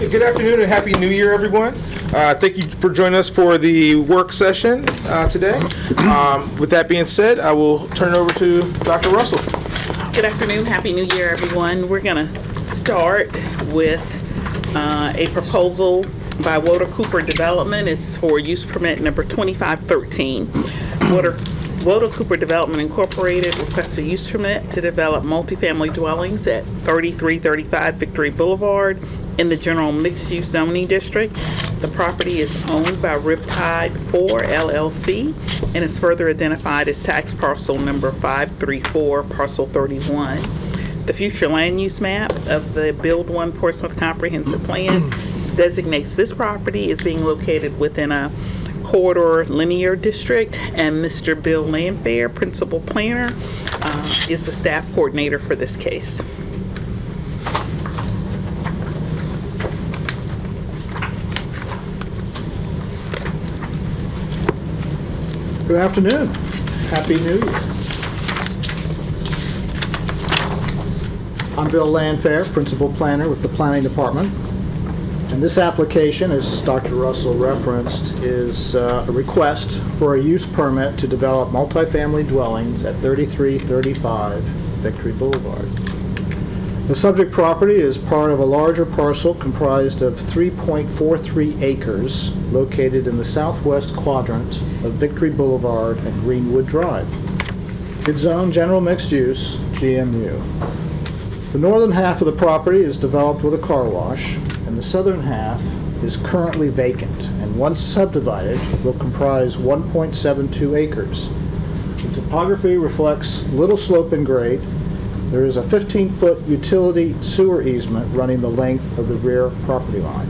Good afternoon and Happy New Year, everyone. Thank you for joining us for the work session today. With that being said, I will turn it over to Dr. Russell. Good afternoon. Happy New Year, everyone. We're going to start with a proposal by Woda Cooper Development. It's for use permit number 2513. Woda Cooper Development Incorporated requests a use permit to develop multifamily dwellings at 3335 Victory Boulevard in the general mixed-use zoning district. The property is owned by Riptide 4 LLC and is further identified as tax parcel number 534, parcel 31. The future land use map of the Build One Portsmouth Comprehensive Plan designates this property as being located within a corridor linear district, and Mr. Bill Landfair, principal planner, is the staff coordinator for this case. Good afternoon. Happy New Year. I'm Bill Landfair, principal planner with the planning department. And this application, as Dr. Russell referenced, is a request for a use permit to develop multifamily dwellings at 3335 Victory Boulevard. The subject property is part of a larger parcel comprised of 3.43 acres located in the southwest quadrant of Victory Boulevard and Greenwood Drive. It's zoned general mixed use, GMU. The northern half of the property is developed with a car wash, and the southern half is currently vacant, and once subdivided will comprise 1.72 acres. The topography reflects little slope in grade. There is a 15-foot utility sewer easement running the length of the rear property line.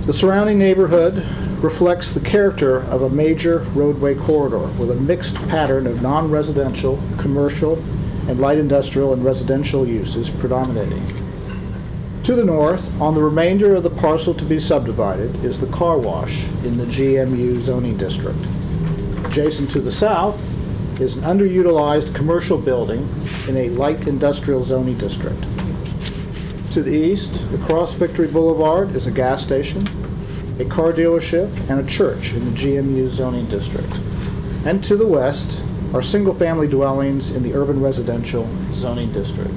The surrounding neighborhood reflects the character of a major roadway corridor with a mixed pattern of non-residential, commercial, and light industrial and residential uses predominating. To the north, on the remainder of the parcel to be subdivided, is the car wash in the GMU zoning district. Adjacent to the south is an underutilized commercial building in a light industrial zoning district. To the east, across Victory Boulevard, is a gas station, a car dealership, and a church in the GMU zoning district. And to the west are single-family dwellings in the urban residential zoning district.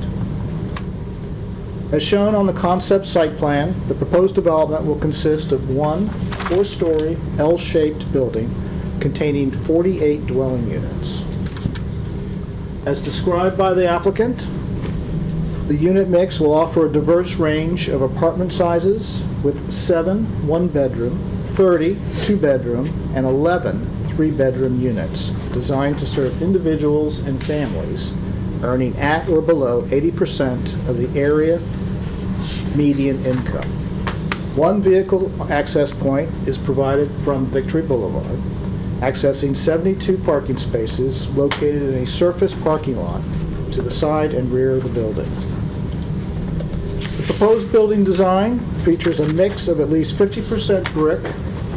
As shown on the concept site plan, the proposed development will consist of one 4-story L-shaped building containing 48 dwelling units. As described by the applicant, the unit mix will offer a diverse range of apartment sizes with 7 one-bedroom, 30 two-bedroom, and 11 three-bedroom units designed to serve individuals and families earning at or below 80% of the area median income. One vehicle access point is provided from Victory Boulevard, accessing 72 parking spaces located in a surface parking lot to the side and rear of the building. The proposed building design features a mix of at least 50% brick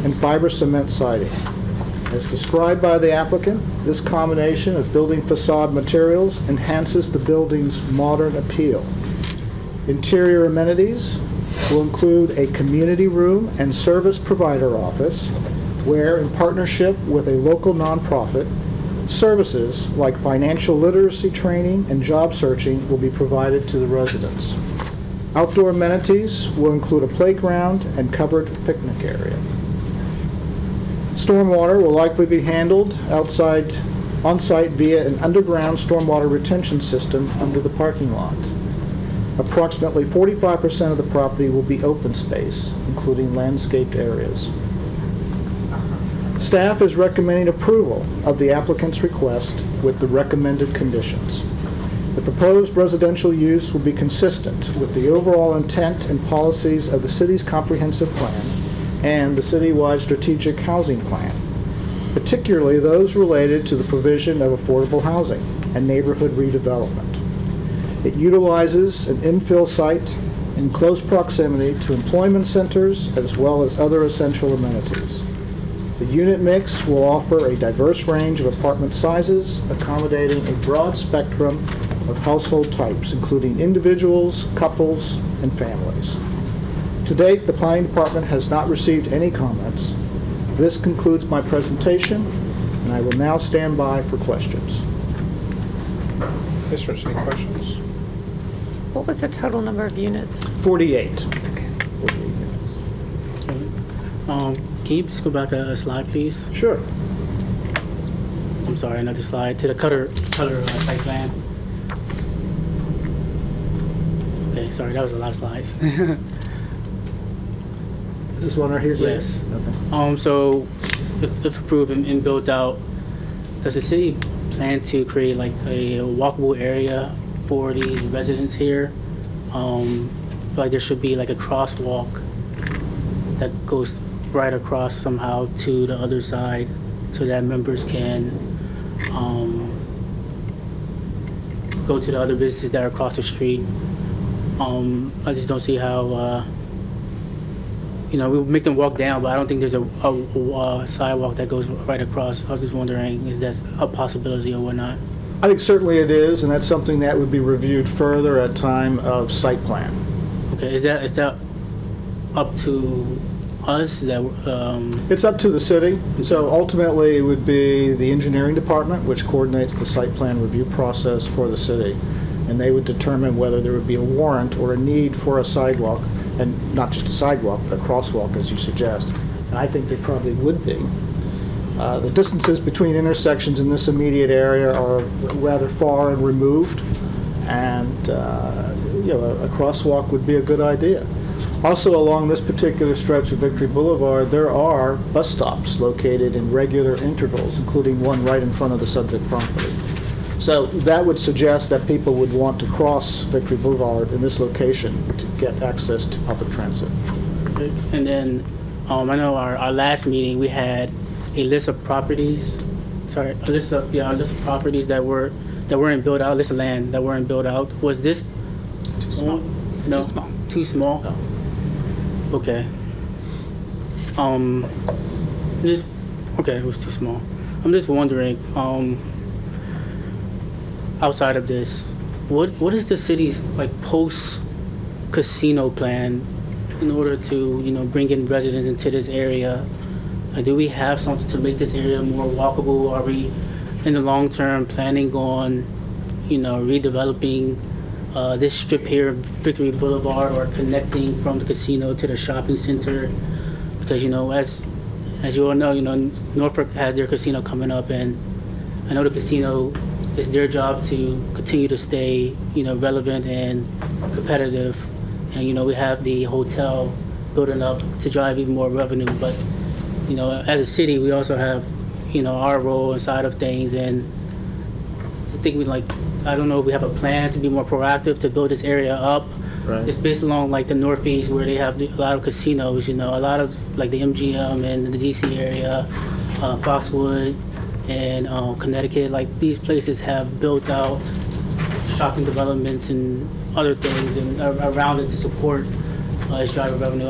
and fiber cement siding. As described by the applicant, this combination of building facade materials enhances the building's modern appeal. Interior amenities will include a community room and service provider office where, in partnership with a local nonprofit, services like financial literacy training and job searching will be provided to the residents. Outdoor amenities will include a playground and covered picnic area. Stormwater will likely be handled on-site via an underground stormwater retention system under the parking lot. Approximately 45% of the property will be open space, including landscaped areas. Staff is recommending approval of the applicant's request with the recommended conditions. The proposed residential use will be consistent with the overall intent and policies of the city's comprehensive plan and the citywide strategic housing plan, particularly those related to the provision of affordable housing and neighborhood redevelopment. It utilizes an infill site in close proximity to employment centers as well as other essential amenities. The unit mix will offer a diverse range of apartment sizes, accommodating a broad spectrum of household types, including individuals, couples, and families. To date, the Planning Department has not received any comments. This concludes my presentation, and I will now stand by for questions. Commissioners, any questions? What was the total number of units? 48. Okay. 48 units. Can you just go back a slide, please? Sure. I'm sorry, another slide to the color site plan. Okay, sorry, that was a lot of slides. Is this one right here, Greg? Yes. Okay. So if approved and built out, does the city plan to create like a walkable area for these residents here? I feel like there should be like a crosswalk that goes right across somehow to the other side so that members can go to the other businesses that are across the street. I just don't see how, we make them walk down, but I don't think there's a sidewalk that goes right across. I was just wondering, is that a possibility or whatnot? I think certainly it is, and that's something that would be reviewed further at time of site plan. Okay, is that up to us? That It's up to the city. So ultimately, it would be the engineering department, which coordinates the site plan review process for the city. And they would determine whether there would be a warrant or a need for a sidewalk, and not just a sidewalk, but a crosswalk, as you suggest. And I think there probably would be. The distances between intersections in this immediate area are rather far and removed, and a crosswalk would be a good idea. Also, along this particular stretch of Victory Boulevard, there are bus stops located in regular intervals, including one right in front of the subject property. So that would suggest that people would want to cross Victory Boulevard in this location to get access to public transit. and then I know our last meeting we had a list of properties. Sorry, a list of properties that weren't built out. A list of land that weren't built out. Was this Too small. It's No? too small. Too small? No. Okay. It was too small. I'm just wondering, outside of this, what is the city's like post casino plan in order to bring in residents into this area? Do we have something to make this area more walkable? Are we in the long term planning on redeveloping this strip here, Victory Boulevard, or connecting from the casino to the shopping center? Because as you all know, Norfolk has their casino coming up, and I know the casino, it's their job to continue to stay relevant and competitive, and we have the hotel building up to drive even more revenue. But as a city, we also have our role inside of things, and I think I don't know if we have a plan to be more proactive to build this area up. Right. It's based along like the Northeast, where they have a lot of casinos, a lot of like the MGM and the DC area, Foxwood, and Connecticut. Like these places have built out shopping developments and other things and around it to support its driver revenue.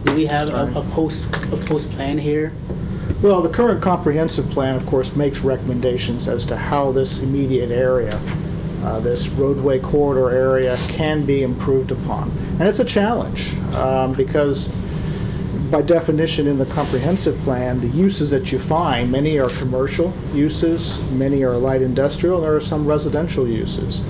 Do we have a post plan here? Well, the current comprehensive plan, of course, makes recommendations as to how this immediate area, this roadway corridor area, can be improved upon. And it's a challenge because by definition in the comprehensive plan, the uses that you find, many are commercial uses, many are light industrial, there are some residential uses.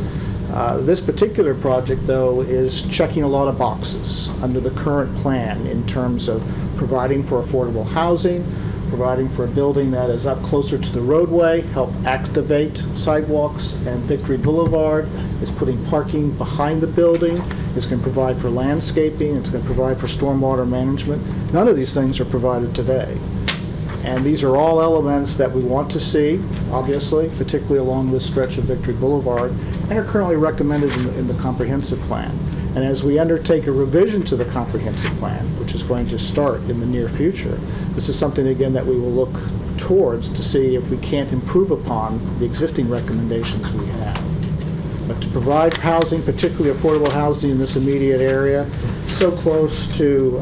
This particular project, though, is checking a lot of boxes under the current plan in terms of providing for affordable housing, providing for a building that is up closer to the roadway, help activate sidewalks and Victory Boulevard. It's putting parking behind the building. It's going to provide for landscaping. It's going to provide for stormwater management. None of these things are provided today. And these are all elements that we want to see, obviously, particularly along this stretch of Victory Boulevard, and are currently recommended in the comprehensive plan. And as we undertake a revision to the comprehensive plan, which is going to start in the near future, this is something, again, that we will look towards to see if we can't improve upon the existing recommendations we have. But to provide housing, particularly affordable housing in this immediate area, so close to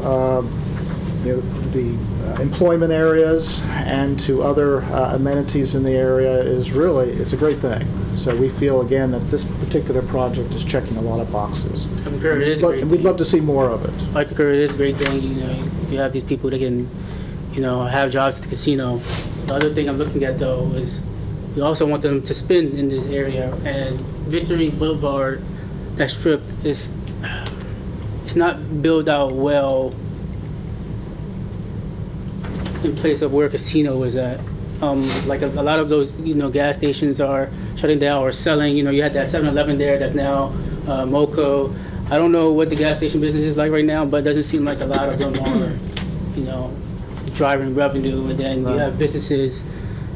the employment areas and to other amenities in the area it's a great thing. So we feel again that this particular project is checking a lot of boxes. I concur, it is a great We'd thing. love to see more of it. I concur, it is a great thing. You have these people that can, have jobs at the casino. The other thing I'm looking at though is we also want them to spend in this area, and Victory Boulevard, that strip it's not built out well in place of where a casino is at. Like a lot of those, gas stations are shutting down or selling. You had that 7-Eleven there that's now Moco. I don't know what the gas station business is like right now, but it doesn't seem like a lot of them are, driving revenue. And then you have businesses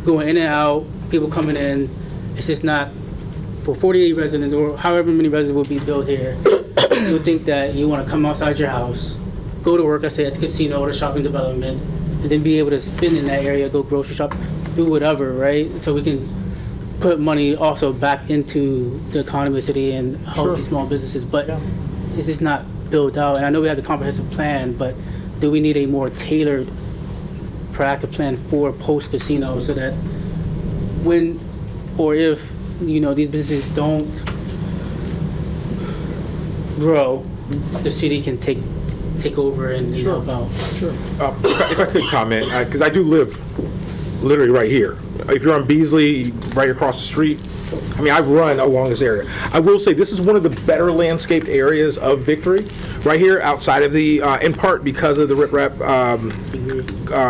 going in and out, people coming in. It's just not for 48 residents or however many residents will be built here. You would think that you want to come outside your house, go to work, let's say at the casino or the shopping development, and then be able to spend in that area, go grocery shop, do whatever, right? So we can put money also back into the economy of the city and help these small businesses. But it's just not built out. And I know we have the comprehensive plan, but do we need a more tailored, proactive plan for post-casino so that when or if, these businesses don't grow, the city can take over and help out. Sure. If I could comment, because I do live literally right here. If you're on Beasley, right across the street, I run along this area. I will say this is one of the better landscaped areas of Victory, right here outside of the, in part because of the Rip Rap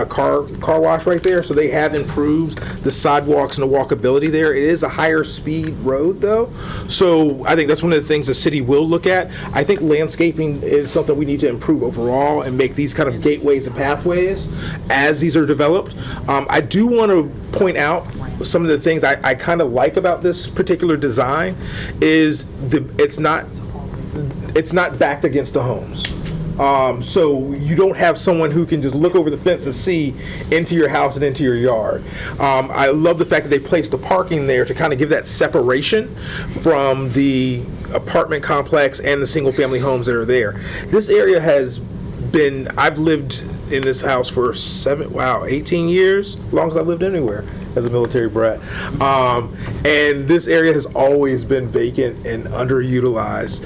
car wash right there. So they have improved the sidewalks and the walkability there. It is a higher speed road though. So I think that's one of the things the city will look at. I think landscaping is something we need to improve overall and make these kind of gateways and pathways as these are developed. I do want to point out some of the things I kind of like about this particular design is it's not backed against the homes. So you don't have someone who can just look over the fence and see into your house and into your yard. I love the fact that they placed the parking there to kind of give that separation from the apartment complex and the single family homes that are there. This area has been, I've lived in this house for 18 years, as long as I've lived anywhere as a military brat. And this area has always been vacant and underutilized.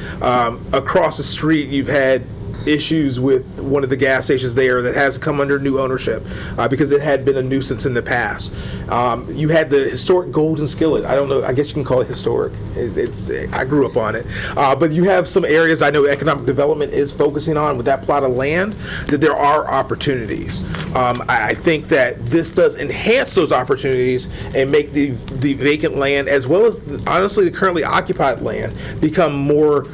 Across the street, you've had issues with one of the gas stations there that has come under new ownership because it had been a nuisance in the past. You had the historic Golden Skillet. I don't know, I guess you can call it historic. I grew up on it. But you have some areas I know economic development is focusing on with that plot of land, that there are opportunities. I think that this does enhance those opportunities and make the vacant land, as well as honestly the currently occupied land, become more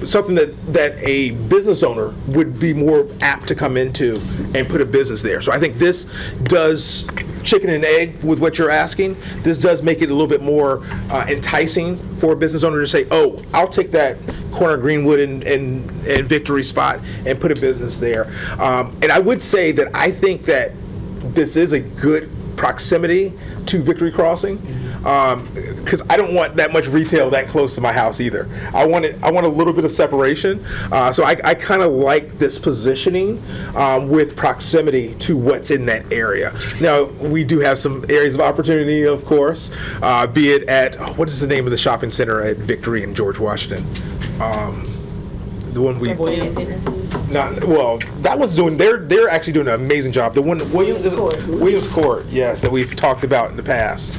something that a business owner would be more apt to come into and put a business there. So I think this does chicken and egg with what you're asking. This does make it a little bit more enticing for a business owner to say, oh, I'll take that corner Greenwood and Victory spot and put a business there. And I would say that I think that this is a good proximity to Victory Crossing. Because I don't want that much retail that close to my house either. I want a little bit of separation. So I kind of like this positioning with proximity to what's in that area. Now, we do have some areas of opportunity, of course, be it at, what is the name of the shopping center at Victory and George Washington? The one we... that one's doing. They're actually doing an amazing job. The one Williams Court, yes, that we've talked about in the past.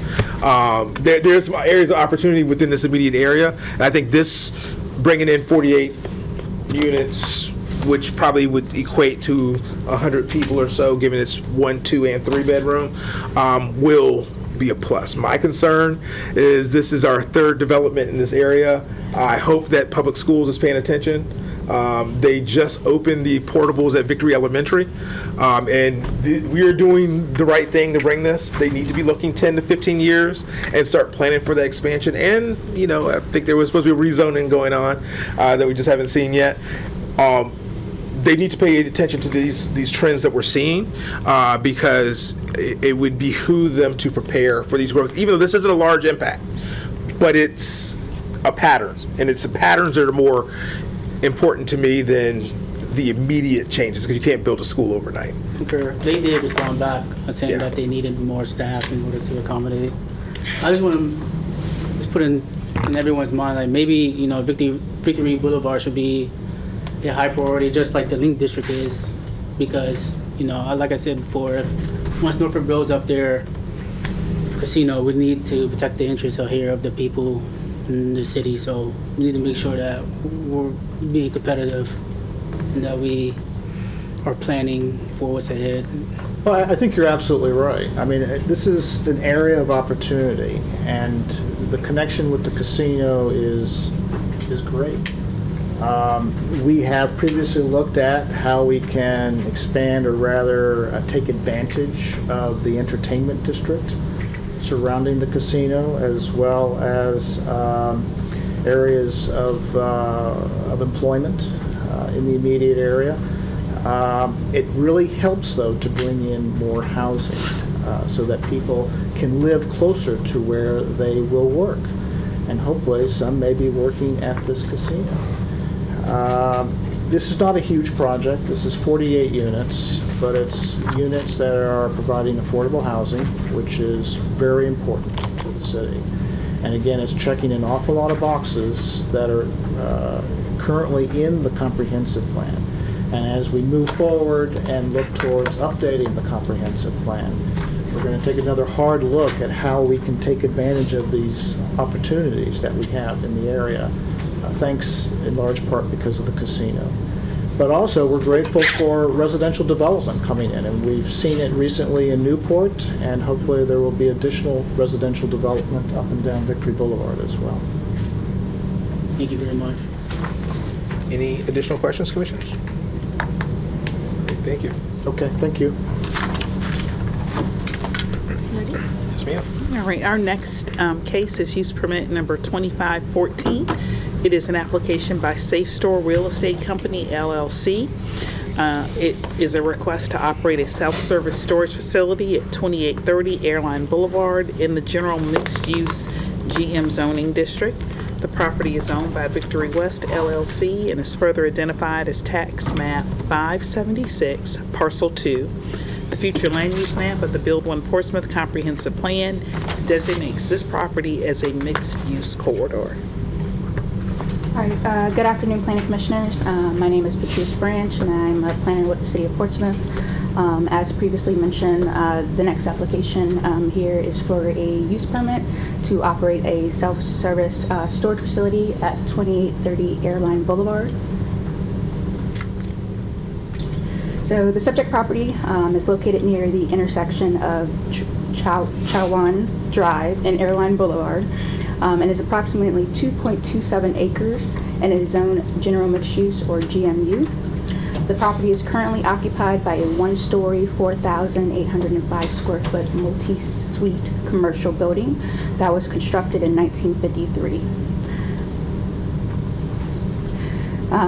There's areas of opportunity within this immediate area, and I think this bringing in 48 units, which probably would equate to 100 people or so, given it's 1, 2, and 3 bedroom, will be a plus. My concern is this is our third development in this area. I hope that public schools is paying attention. They just opened the portables at Victory Elementary, and we are doing the right thing to bring this. They need to be looking 10 to 15 years and start planning for the expansion. And, I think there was supposed to be a rezoning going on that we just haven't seen yet. They need to pay attention to these trends that we're seeing because it would behoove them to prepare for these growth, even though this isn't a large impact, but it's a pattern, and it's the patterns that are more important to me than the immediate changes, because you can't build a school overnight. Concur. They did respond back saying Yeah. that they needed more staff in order to accommodate. I just want to just put in everyone's mind, like maybe, you know, Victory Boulevard should be a high priority, just like the Link District is, because, you know, like I said before, once Norfolk builds up their casino, we need to protect the interests out here of the people in the city. So we need to make sure that we're being competitive and that we are planning for what's ahead. Well, I think you're absolutely right. I mean, this is an area of opportunity, and the connection with the casino is great. We have previously looked at how we can expand, or rather take advantage of the entertainment district surrounding the casino, as well as areas of employment in the immediate area. It really helps, though, to bring in more housing so that people can live closer to where they will work. And hopefully some may be working at this casino. This is not a huge project. This is 48 units, but it's units that are providing affordable housing, which is very important to the city. And again, it's checking an awful lot of boxes that are currently in the comprehensive plan. And as we move forward and look towards updating the comprehensive plan, we're going to take another hard look at how we can take advantage of these opportunities that we have in the area, thanks in large part because of the casino. But also, we're grateful for residential development coming in, and we've seen it recently in Newport, and hopefully there will be additional residential development up and down Victory Boulevard as well. Thank you very much. Any additional questions, commissioners? Thank you. Okay, thank you. Yes, ma'am. All right, our next case is use permit number 2514. It is an application by Safe Store Real Estate Company, LLC. It is a request to operate a self-service storage facility at 2830 Airline Boulevard in the general mixed-use GM zoning district. The property is owned by Victory West LLC and is further identified as tax map 576, parcel 2. The future land use map of the Build One Portsmouth Comprehensive Plan designates this property as a mixed-use corridor. All right, good afternoon, Planning Commissioners. My name is Patrice Branch, and I'm a planner with the City of Portsmouth. As previously mentioned, the next application here is for a use permit to operate a self-service storage facility at 2830 Airline Boulevard. So the subject property is located near the intersection of Chawan Drive and Airline Boulevard. And is approximately 2.27 acres and is zoned general mixed use, or GMU. The property is currently occupied by a one-story, 4,805 square foot multi-suite commercial building that was constructed in 1953.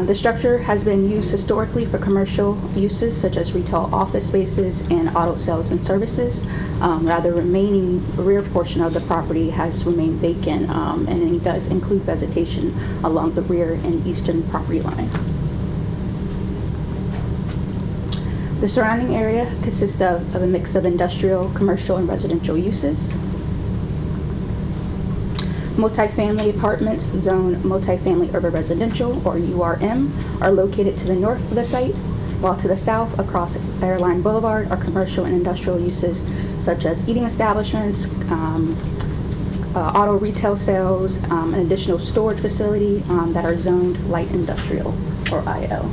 The structure has been used historically for commercial uses such as retail office spaces and auto sales and services. The remaining rear portion of the property has remained vacant, and it does include vegetation along the rear and eastern property line. The surrounding area consists of a mix of industrial, commercial, and residential uses. Multifamily apartments, zone multifamily urban residential, or URM, are located to the north of the site, while to the south across Airline Boulevard are commercial and industrial uses such as eating establishments, auto retail sales, an additional storage facility that are zoned light industrial, or IL.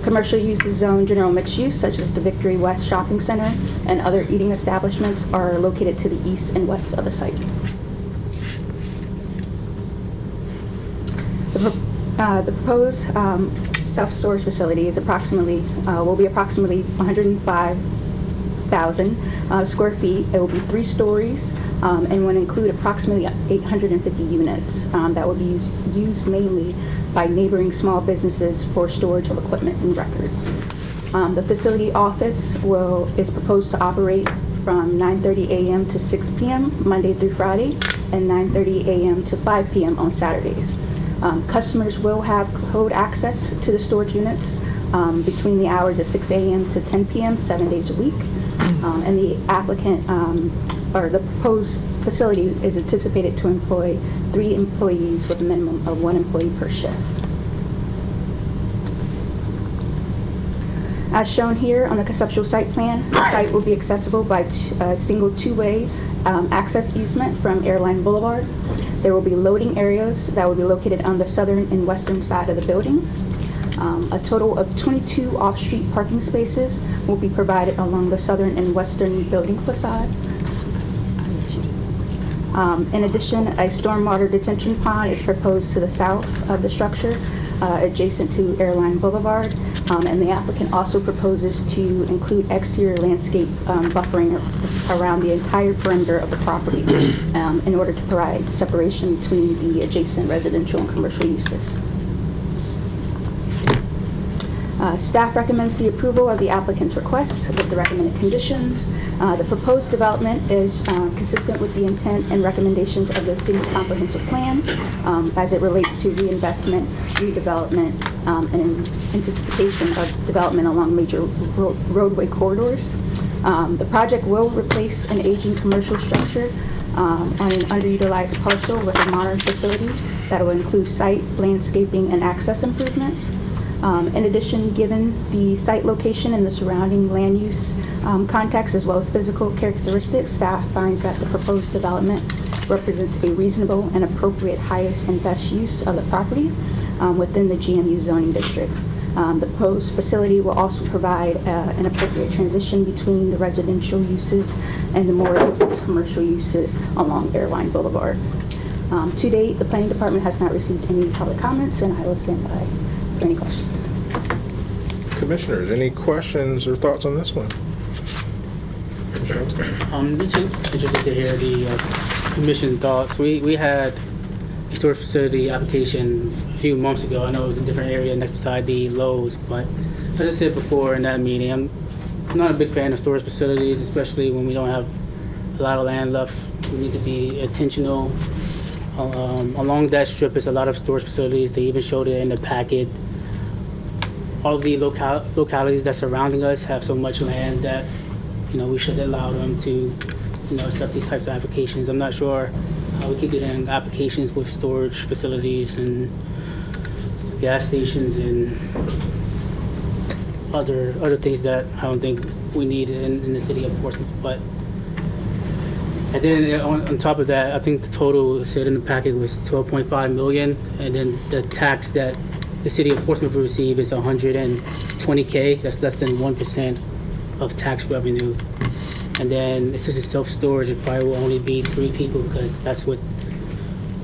Commercial uses zone general mixed use, such as the Victory West Shopping Center and other eating establishments, are located to the east and west of the site. The proposed self-storage facility is will be approximately 105,000 square feet. It will be 3 stories and will include approximately 850 units that will be used mainly by neighboring small businesses for storage of equipment and records. The facility office is proposed to operate from 9:30 a.m. to 6 p.m. Monday through Friday, and 9:30 a.m. to 5 p.m. on Saturdays. Customers will have code access to the storage units between the hours of 6 a.m. to 10 p.m., 7 days a week. And the applicant, or the proposed facility is anticipated to employ 3 employees with a minimum of 1 employee per shift. As shown here on the conceptual site plan, the site will be accessible by a single 2-way access easement from Airline Boulevard. There will be loading areas that will be located on the southern and western side of the building. A total of 22 off-street parking spaces will be provided along the southern and western building facade. In addition, a stormwater detention pond is proposed to the south of the structure, adjacent to Airline Boulevard, and the applicant also proposes to include exterior landscape buffering around the entire perimeter of the property in order to provide separation between the adjacent residential and commercial uses. Staff recommends the approval of the applicant's request with the recommended conditions. The proposed development is consistent with the intent and recommendations of the city's comprehensive plan as it relates to reinvestment, redevelopment, and intensification of development along major roadway corridors. The project will replace an aging commercial structure on an underutilized parcel with a modern facility that will include site, landscaping, and access improvements. In addition, given the site location and the surrounding land use context as well as physical characteristics, staff finds that the proposed development represents a reasonable and appropriate highest and best use of the property within the GMU zoning district. The proposed facility will also provide an appropriate transition between the residential uses and the more intense commercial uses along Airline Boulevard. To date, the planning department has not received any public comments, and I will stand by for any questions. Commissioners, any questions or thoughts on this one? Just interested to hear the commission thoughts. We had a storage facility application a few months ago. I know it was a different area next beside the Lowe's, but as I said before in that meeting, I'm not a big fan of storage facilities, especially when we don't have a lot of land left. We need to be intentional. Along that strip is a lot of storage facilities. They even showed it in the packet. All of the localities that surrounding us have so much land that, we should allow them to, accept these types of applications. I'm not sure how we could get in applications with storage facilities and gas stations and other things that I don't think we need in the city of Portsmouth. But and then on top of that, I think the total said in the packet was 12.5 million, and then the tax that the city of Portsmouth will receive is 120K. That's less than 1% of tax revenue. And then since it's self-storage, it probably will only be 3 people because that's what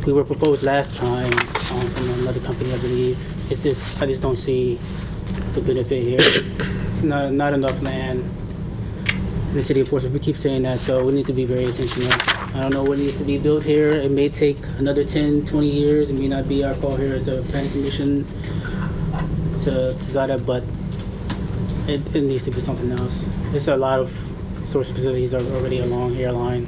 we were proposed last time from another company, I believe. I just don't see the benefit here. Not enough land in the city of Portsmouth. We keep saying that, so we need to be very intentional. I don't know what needs to be built here. It may take another 10, 20 years. It may not be our call here as a planning commission to decide that, but it needs to be something else. There's a lot of storage facilities are already along Airline.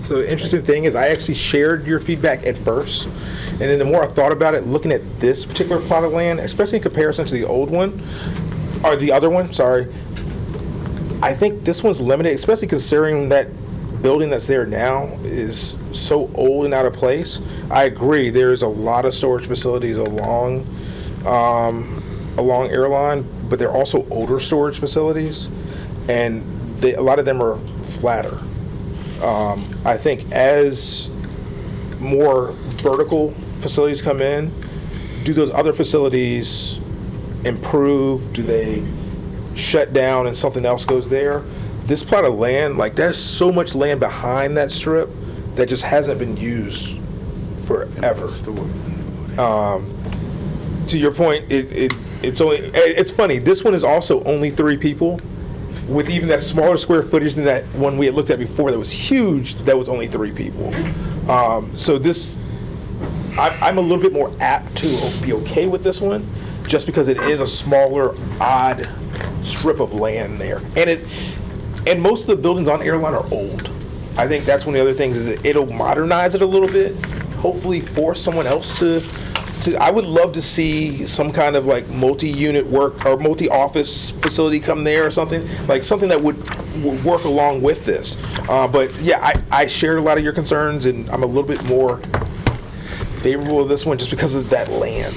So the interesting thing is I actually shared your feedback at first, and then the more I thought about it, looking at this particular plot of land, especially in comparison to the old one, or the other one, sorry, I think this one's limited, especially considering that building that's there now is so old and out of place. I agree, there's a lot of storage facilities along Airline, but they're also older storage facilities, and a lot of them are flatter. I think as more vertical facilities come in, do those other facilities improve? Do they shut down and something else goes there? This plot of land, like there's so much land behind that strip that just hasn't been used forever. To your point, it's funny. This one is also only 3 people, with even that smaller square footage than that one we had looked at before that was huge. That was only 3 people. So this, I'm a little bit more apt to be okay with this one, just because it is a smaller, odd strip of land there, and most of the buildings on Airline are old. I think that's one of the other things is that it'll modernize it a little bit, hopefully force someone else to, I would love to see some kind of like multi-unit work or multi-office facility come there or something, like something that would work along with this. But yeah, I shared a lot of your concerns, and I'm a little bit more favorable of this one just because of that land.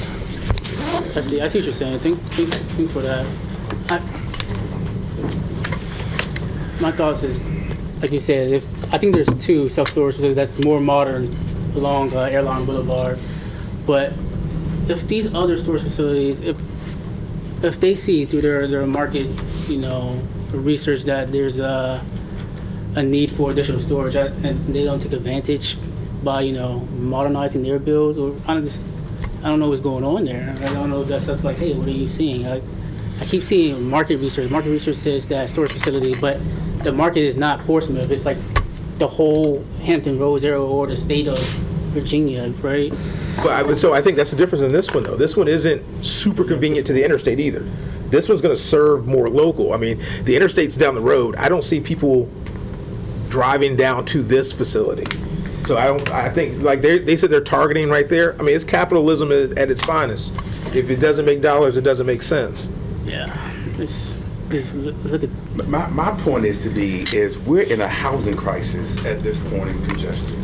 I see what you're saying. Think for that. My thoughts is, like you said, I think there's 2 self-storage facilities that's more modern along Airline Boulevard. But if these other storage facilities, if they see through their market, research that there's a need for additional storage, and they don't take advantage by modernizing their build, or I don't know what's going on there. I don't know if that's like, hey, what are you seeing? I keep seeing market research. Market research says that storage facility, but the market is not Portsmouth. It's like the whole Hampton Roads area or the state of Virginia, right? But so I think that's the difference in this one, though. This one isn't super convenient to the interstate either. This one's going to serve more local. I mean, the interstate's down the road. I don't see people driving down to this facility. So I think, like they said, they're targeting right there. I mean, it's capitalism at its finest. If it doesn't make dollars, it doesn't make sense. Yeah. Look at My point is we're in a housing crisis at this point in congestion.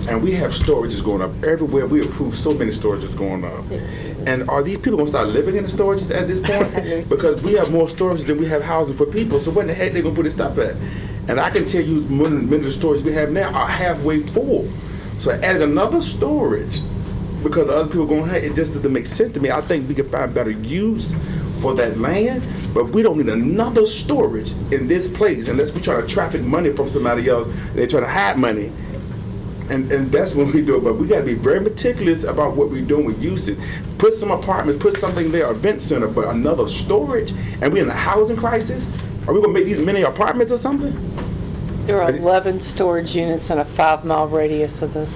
And we have storages going up everywhere. We approve so many storages going up. And are these people going to start living in the storages at this point? Because we have more storages than we have housing for people. So where the heck they going to put this stuff at? And I can tell you many of the storages we have now are halfway full. So adding another storage because the other people are going, hey, it just doesn't make sense to me. I think we can find better use for that land, but we don't need another storage in this place unless we try to traffic money from somebody else. They're trying to hide money. And that's what we do. But we got to be very meticulous about what we're doing with usage. Put some apartments, put something there, event center, but another storage, and we're in a housing crisis? Are we going to make these many apartments or something? There are 11 storage units in a 5-mile radius of this.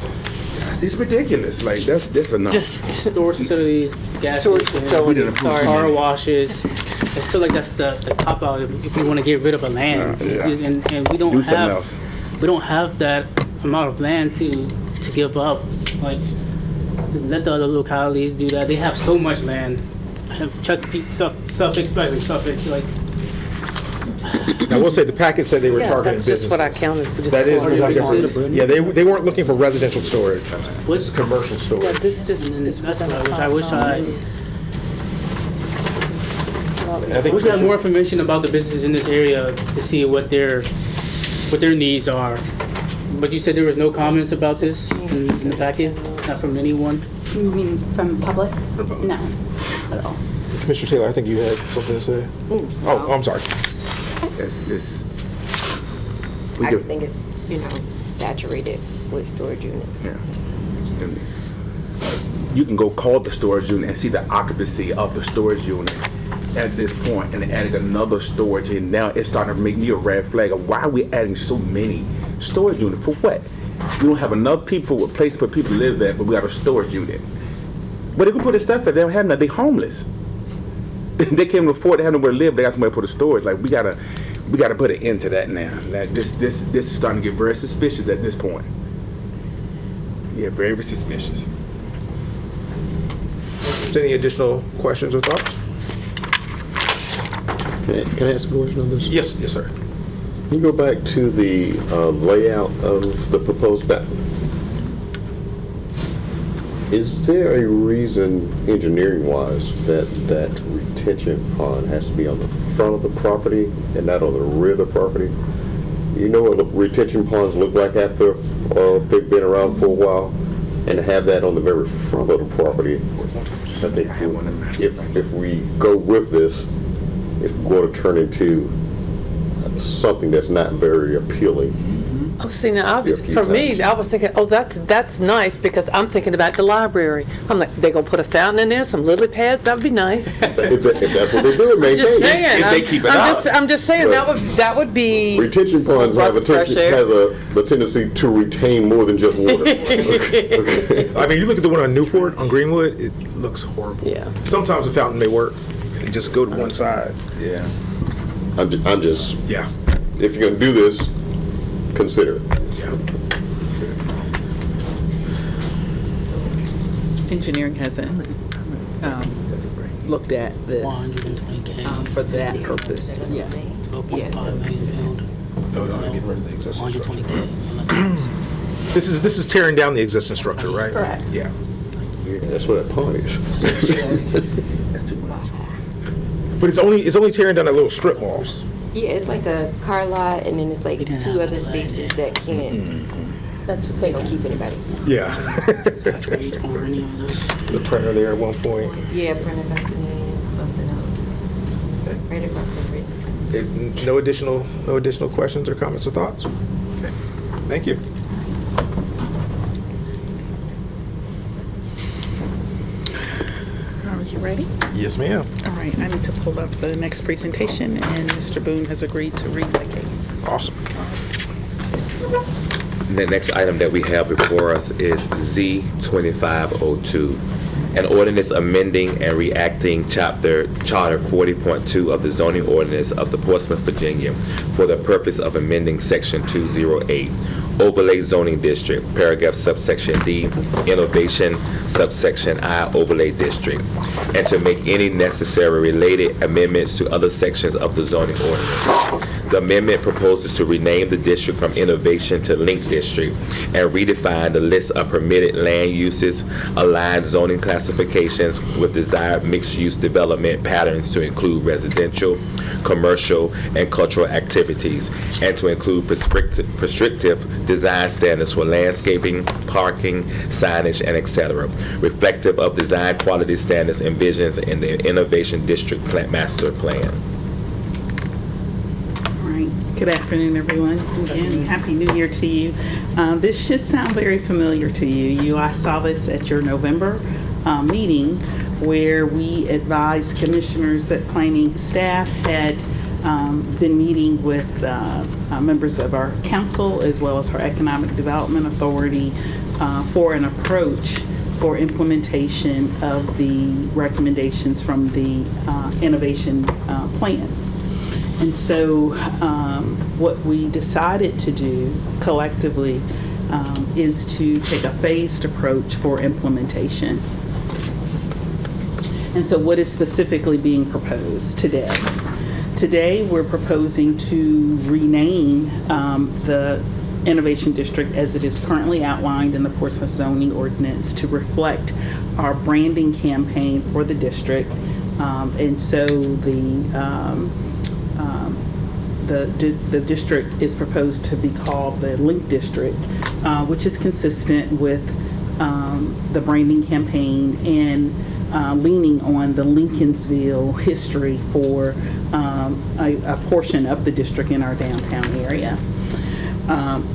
It's ridiculous. Like, that's enough. Just storage facilities, gas storage stations, facilities, sorry. car washes. I feel like that's the top out if we want to get rid of a land. Yeah. And we don't Do something have else. we don't have that amount of land to give up. Like, let the other localities do that. They have so much land. Chesapeake, Suffolk, especially Suffolk, like. I will say the packet said they were Yeah, targeting that's businesses. just what I counted. For just That is for what I businesses. counted. Yeah, they weren't looking for residential storage. What's Commercial Yeah, storage. this just And is that's within a what I wish 5-mile I radius. I think wish we had more information about the businesses in this area to see what their needs are. But you said there was no comments about this in the packet, not from anyone. You mean from public? No, at all. Commissioner Taylor, I think you had something to say. Oh, I'm sorry. I just think it's, saturated with storage units. Yeah. And you can go call the storage unit and see the occupancy of the storage unit at this point, and added another storage, and now it's starting to make me a red flag of why are we adding so many storage units? For what? We don't have enough people with place for people to live at, but we got a storage unit. But they can put this stuff at, they don't have nothing, they homeless. They can't afford to have nowhere to live, they got somewhere to put a storage. Like, we gotta put an end to that now. Like, this is starting to get very suspicious at this point. Yeah, very suspicious. Is there any additional questions or thoughts? Can I ask a question on this? Yes, sir. Can you go back to the layout of the proposed back? Is there a reason, engineering-wise, that retention pond has to be on the front of the property and not on the rear of the property? You know what the retention ponds look like after they've been around for a while? And to have that on the very front of the property, I think if we go with this, it's going to turn into something that's not very appealing. Oh, see, now, Yeah, a few for me, times. I was thinking, oh, that's nice, because I'm thinking about the library. I'm like, they gonna put a fountain in there, some lily pads, that'd be nice. If that's what they're doing, maintain Just it. saying. If they keep it up. I'm just saying, that would be. Retention ponds have a Fresh air. the tendency to retain more than just water. Okay. I mean, you look at the one on Newport, on Greenwood, it looks horrible. Yeah. Sometimes the fountain may work and just go to one side. Yeah. I'm just, Yeah. if you're gonna do this, consider it. Yeah. Engineering hasn't looked at this 120K. for that purpose. Yeah. 12.5 million build. No, no, get rid of the existing structure. 120K. This is tearing down the existing structure, right? Correct. Yeah. Yeah, that's where that pond is. But it's only tearing down that little strip mall. Yeah, it's like a car lot, and then it's like didn't two have other to flag spaces it. that can't, That's they don't keep anybody. Yeah. Saturate or any of those. The printer there at one point. Yeah, printed company and something else. Right across the bricks. No additional questions or comments or thoughts? Okay. Thank you. Are you ready? Yes, ma'am. All right, I need to pull up the next presentation, and Mr. Boone has agreed to read the case. Awesome. The next item that we have before us is Z2502, an ordinance amending and reacting Charter 40.2 of the zoning ordinance of the Portsmouth, Virginia, for the purpose of amending Section 208, Overlay Zoning District, paragraph subsection D, Innovation, subsection I, Overlay District, and to make any necessary related amendments to other sections of the zoning ordinance. The amendment proposes to rename the district from Innovation to Link District and redefine the list of permitted land uses, align zoning classifications with desired mixed-use development patterns to include residential, commercial, and cultural activities, and to include prescriptive design standards for landscaping, parking, signage, and etc., reflective of design quality standards and visions in the Innovation District Master Plan. All right. Good afternoon, everyone. Again, Happy New Year to you. This should sound very familiar to you. I saw this at your November meeting where we advised commissioners that planning staff had been meeting with members of our council as well as our Economic Development Authority for an approach for implementation of the recommendations from the innovation plan. And so what we decided to do collectively is to take a phased approach for implementation. And so what is specifically being proposed today? Today, we're proposing to rename the Innovation District as it is currently outlined in the Portsmouth zoning ordinance to reflect our branding campaign for the district. And so the district is proposed to be called the Link District, which is consistent with the branding campaign and leaning on the Lincolnsville history for a portion of the district in our downtown area.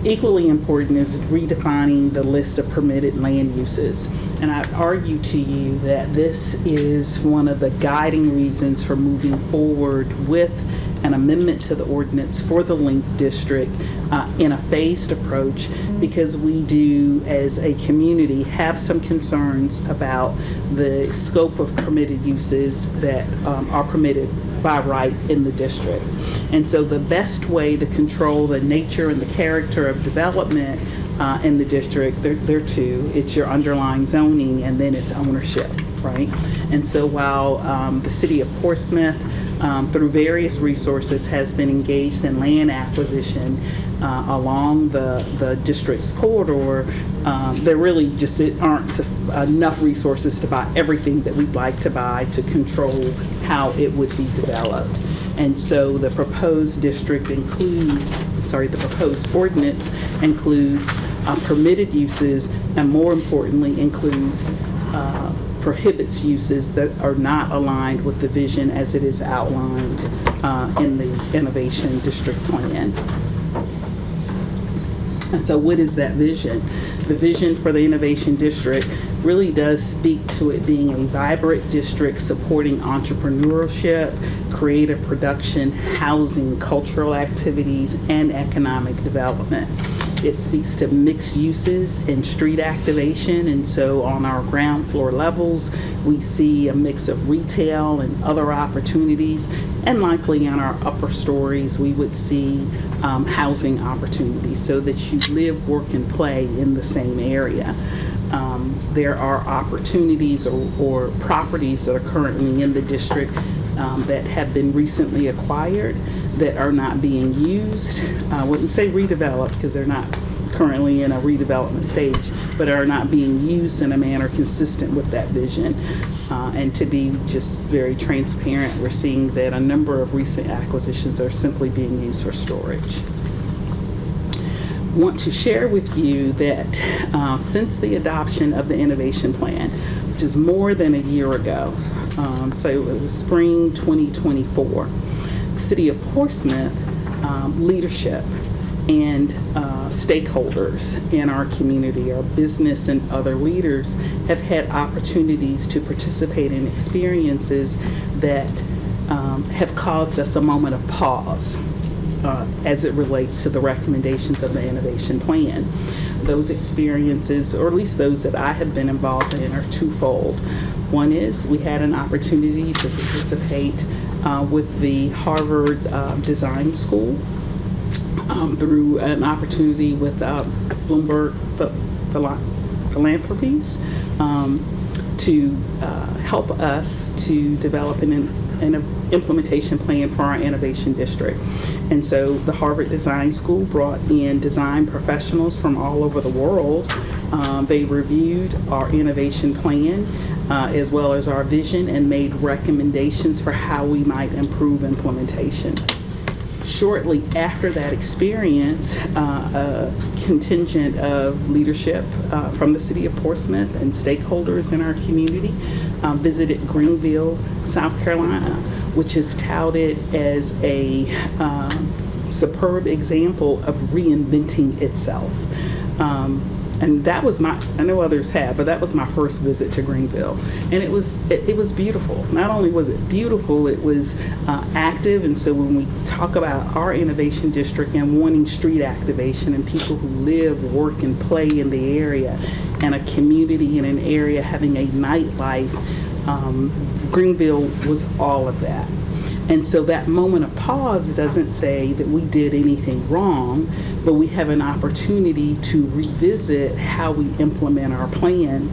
Equally important is redefining the list of permitted land uses. And I'd argue to you that this is one of the guiding reasons for moving forward with an amendment to the ordinance for the Link District in a phased approach, because we do, as a community, have some concerns about the scope of permitted uses that are permitted by right in the district. And so the best way to control the nature and the character of development in the district, there are two. It's your underlying zoning and then it's ownership, right? And so while the city of Portsmouth, through various resources, has been engaged in land acquisition along the district's corridor, there really just aren't enough resources to buy everything that we'd like to buy to control how it would be developed. And so the proposed district includes, the proposed ordinance includes permitted uses, and more importantly includes prohibits uses that are not aligned with the vision as it is outlined in the Innovation District Plan. And so what is that vision? The vision for the Innovation District really does speak to it being a vibrant district supporting entrepreneurship, creative production, housing, cultural activities, and economic development. It speaks to mixed uses and street activation, and so on our ground floor levels, we see a mix of retail and other opportunities, and likely in our upper stories, we would see housing opportunities so that you live, work, and play in the same area. there are opportunities or properties that are currently in the district that have been recently acquired that are not being used. I wouldn't say redeveloped because they're not currently in a redevelopment stage, but are not being used in a manner consistent with that vision. And to be just very transparent, we're seeing that a number of recent acquisitions are simply being used for storage. Want to share with you that since the adoption of the innovation plan, which is more than a year ago, so it was spring 2024, the City of Portsmouth leadership and stakeholders in our community, our business and other leaders, have had opportunities to participate in experiences that have caused us a moment of pause as it relates to the recommendations of the innovation plan. Those experiences, or at least those that I have been involved in, are twofold. One is we had an opportunity to participate with the Harvard Design School through an opportunity with Bloomberg Philanthropies to help us to develop an implementation plan for our innovation district. And so the Harvard Design School brought in design professionals from all over the world. They reviewed our innovation plan as well as our vision and made recommendations for how we might improve implementation. Shortly after that experience, a contingent of leadership from the City of Portsmouth and stakeholders in our community visited Greenville, South Carolina, which is touted as a superb example of reinventing itself. And that was I know others have, but that was my first visit to Greenville. And it was beautiful. Not only was it beautiful, it was active. And so when we talk about our innovation district and wanting street activation and people who live, work, and play in the area, and a community in an area having a nightlife, Greenville was all of that. And so that moment of pause doesn't say that we did anything wrong, but we have an opportunity to revisit how we implement our plan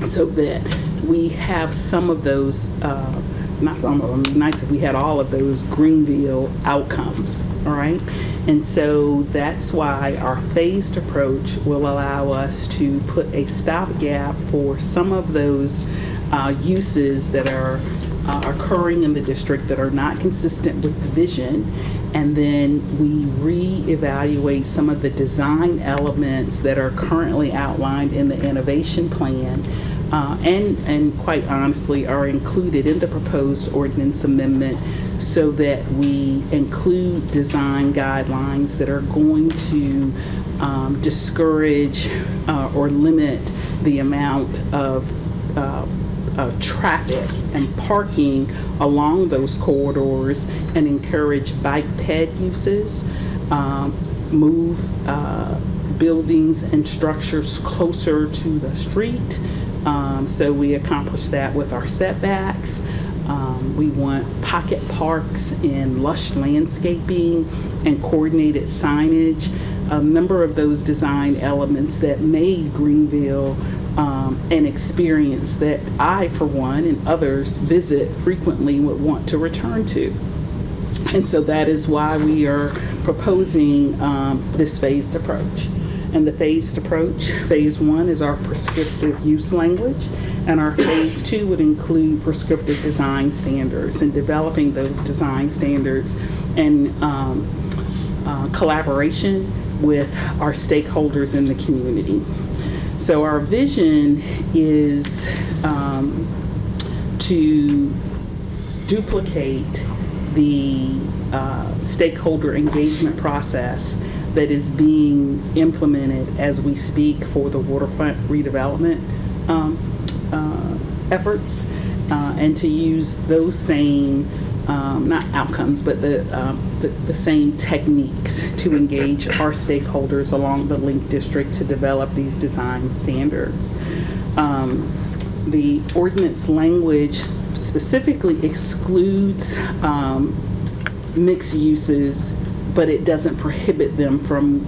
so that we have some of those, not some of them, it'd be nice if we had all of those Greenville outcomes, all right? And so that's why our phased approach will allow us to put a stopgap for some of those uses that are occurring in the district that are not consistent with the vision, and then we re-evaluate some of the design elements that are currently outlined in the innovation plan and quite honestly are included in the proposed ordinance amendment so that we include design guidelines that are going to discourage or limit the amount of traffic and parking along those corridors and encourage bike ped uses, move buildings and structures closer to the street. So we accomplish that with our setbacks. We want pocket parks and lush landscaping and coordinated signage. A number of those design elements that made Greenville an experience that I, for one, and others visit frequently would want to return to. And so that is why we are proposing this phased approach. And the phased approach, phase one is our prescriptive use language, and our phase two would include prescriptive design standards and developing those design standards in collaboration with our stakeholders in the community. So our vision is to duplicate the stakeholder engagement process that is being implemented as we speak for the waterfront redevelopment efforts, and to use those same not outcomes, but the same techniques to engage our stakeholders along the Link District to develop these design standards. The ordinance language specifically excludes mixed uses but it doesn't prohibit them from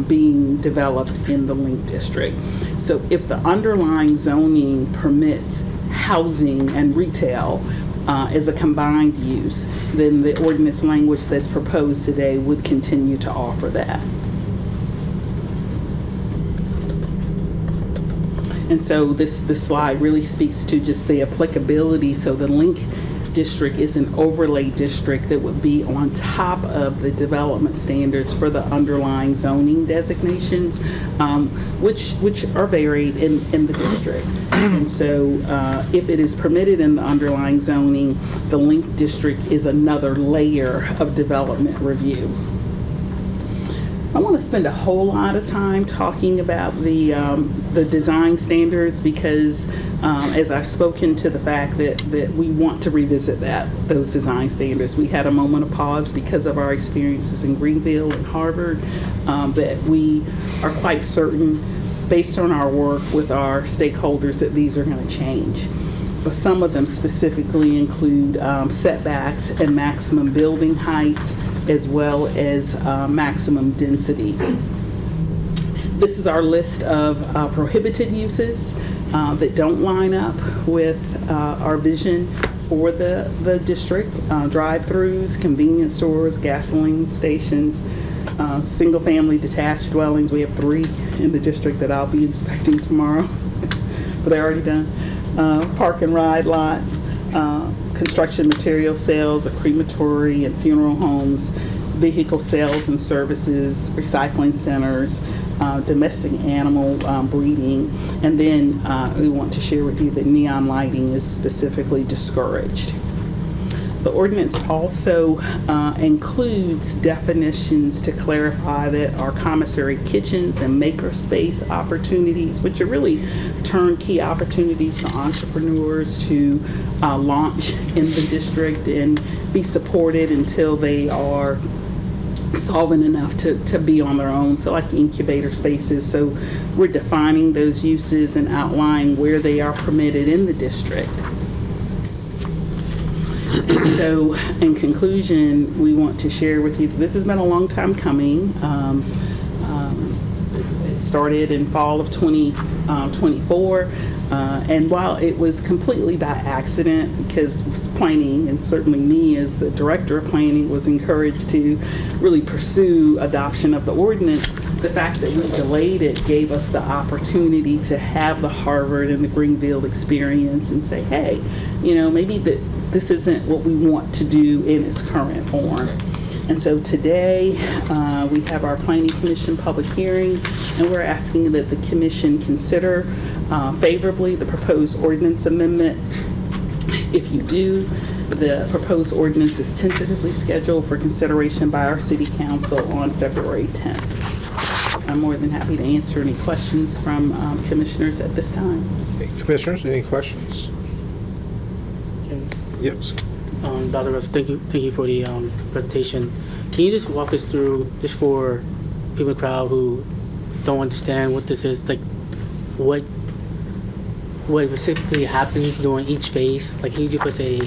being developed in the link district. So if the underlying zoning permits housing and retail as a combined use, then the ordinance language that's proposed today would continue to offer that. And so this slide really speaks to just the applicability. So the link district is an overlay district that would be on top of the development standards for the underlying zoning designations, which are varied in the district. And so if it is permitted in the underlying zoning, the link district is another layer of development review. I want to spend a whole lot of time talking about the design standards because as I've spoken to the fact that we want to revisit those design standards. We had a moment of pause because of our experiences in Greenville and Harvard, that we are quite certain, based on our work with our stakeholders, that these are going to change. But some of them specifically include setbacks and maximum building heights, as well as maximum densities. This is our list of prohibited uses that don't line up with our vision for the district. Drive-throughs, convenience stores, gasoline stations, single-family detached dwellings. We have 3 in the district that I'll be inspecting tomorrow, but they're already done. Park and ride lots, construction material sales, a crematory and funeral homes, vehicle sales and services, recycling centers, domestic animal breeding, and then we want to share with you that neon lighting is specifically discouraged. The ordinance also includes definitions to clarify that our commissary kitchens and makerspace opportunities, which are really turnkey opportunities for entrepreneurs to launch in the district and be supported until they are solvent enough to be on their own, so like incubator spaces. So we're defining those uses and outlining where they are permitted in the district. And so, in conclusion, we want to share with you, this has been a long time coming. It started in fall of 2024, and while it was completely by accident, because planning, and certainly me as the director of planning, was encouraged to really pursue adoption of the ordinance, the fact that we delayed it gave us the opportunity to have the Harvard and the Greenville experience and say, hey, maybe this isn't what we want to do in its current form. And so today, we have our Planning Commission public hearing, and we're asking that the commission consider favorably the proposed ordinance amendment. If you do, the proposed ordinance is tentatively scheduled for consideration by our City Council on February 10th. I'm more than happy to answer any questions from commissioners at this time. Commissioners, any questions? Yes. Dr. Russ, thank you for the presentation. Can you just walk us through, just for people in the crowd who don't understand what this is, like what specifically happens during each phase? Like, can you give us a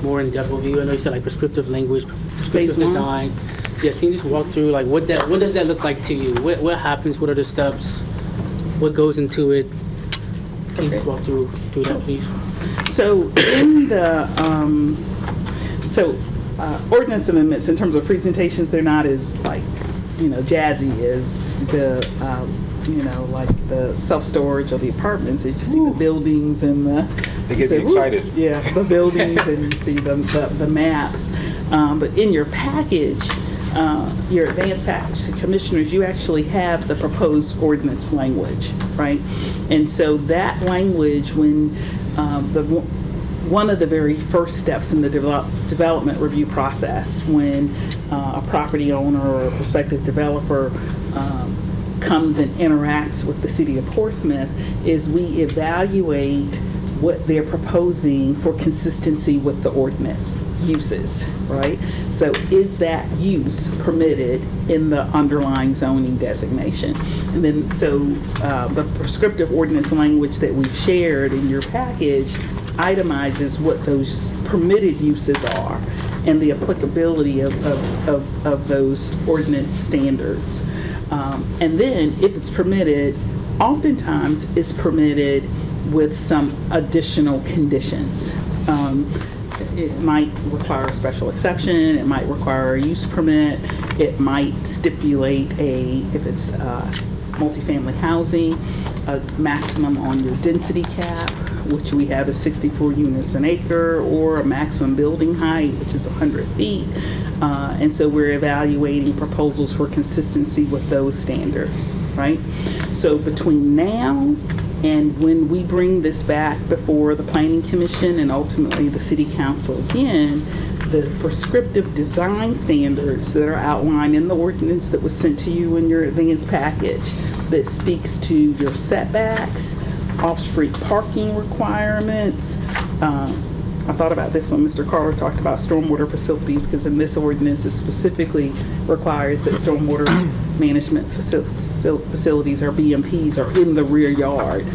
more in-depth overview? I know you said like prescriptive language, prescriptive design. Yes, can you just walk through like what does that look like to you? What happens? What are the steps? What goes into it? Can you just walk through that, please? So in the ordinance amendments, in terms of presentations, they're not as jazzy as the like the self-storage or the apartments. You see the buildings and they get excited. Yeah, the buildings and you see the maps. But in your package, your advanced package to commissioners, you actually have the proposed ordinance language, right? And so that language, when one of the very first steps in the development review process, when a property owner or a prospective developer comes and interacts with the city of Portsmouth, is we evaluate what they're proposing for consistency with the ordinance uses, right? So is that use permitted in the underlying zoning designation? And then so the prescriptive ordinance language that we've shared in your package itemizes what those permitted uses are. and the applicability of those ordinance standards. And then, if it's permitted, oftentimes it's permitted with some additional conditions. It might require a special exception, it might require a use permit, it might stipulate if it's multifamily housing, a maximum on your density cap, which we have is 64 units an acre, or a maximum building height, which is 100 feet. And so we're evaluating proposals for consistency with those standards, right? So between now and when we bring this back before the Planning Commission and ultimately the City Council again, the prescriptive design standards that are outlined in the ordinance that was sent to you in your advance package that speaks to your setbacks, off-street parking requirements. I thought about this when Mr. Carter talked about stormwater facilities, because in this ordinance it specifically requires that stormwater management facilities or BMPs are in the rear yard.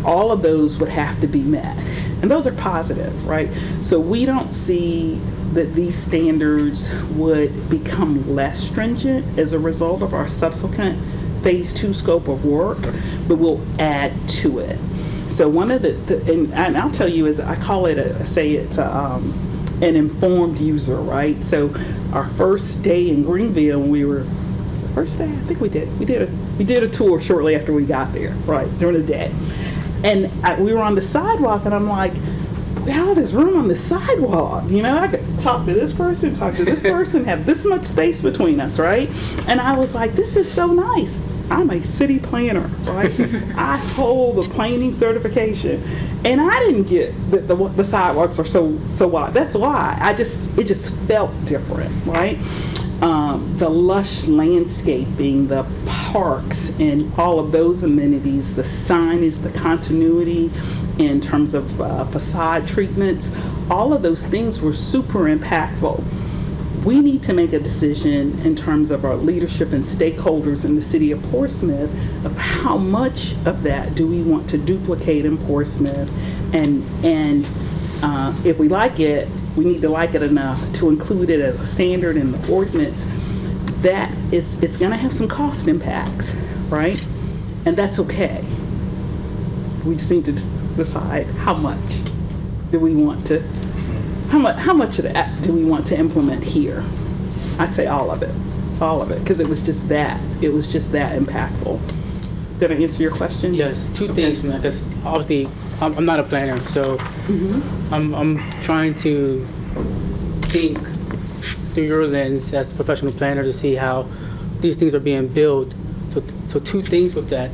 All of those would have to be met. And those are positive, right? So we don't see that these standards would become less stringent as a result of our subsequent Phase 2 scope of work, but we'll add to it. So one of and I'll tell you, is I call it an informed user, right? So our first day in Greenville, was the first day? I think we did a tour shortly after we got there, right, during the day. And we were on the sidewalk, and I'm like, wow, there's room on the sidewalk. You know, I could talk to this person, have this much space between us, right? And I was like, this is so nice. I'm a city planner, right? I hold the planning certification, and I didn't get that the sidewalks are so wide. That's why it just felt different, right? The lush landscaping, the parks, and all of those amenities, the signage, the continuity in terms of facade treatments, all of those things were super impactful. We need to make a decision in terms of our leadership and stakeholders in the city of Portsmouth of how much of that do we want to duplicate in Portsmouth, and if we like it, we need to like it enough to include it as a standard in the ordinance. It's going to have some cost impacts, right? And that's okay. We just need to decide how much do we want to, how much of that do we want to implement here? I'd say all of it, because it was just that impactful. Did I answer your question? Yes, two things from that, because obviously I'm not a planner, so I'm trying to think through your lens as a professional planner to see how these things are being built. So two things with that.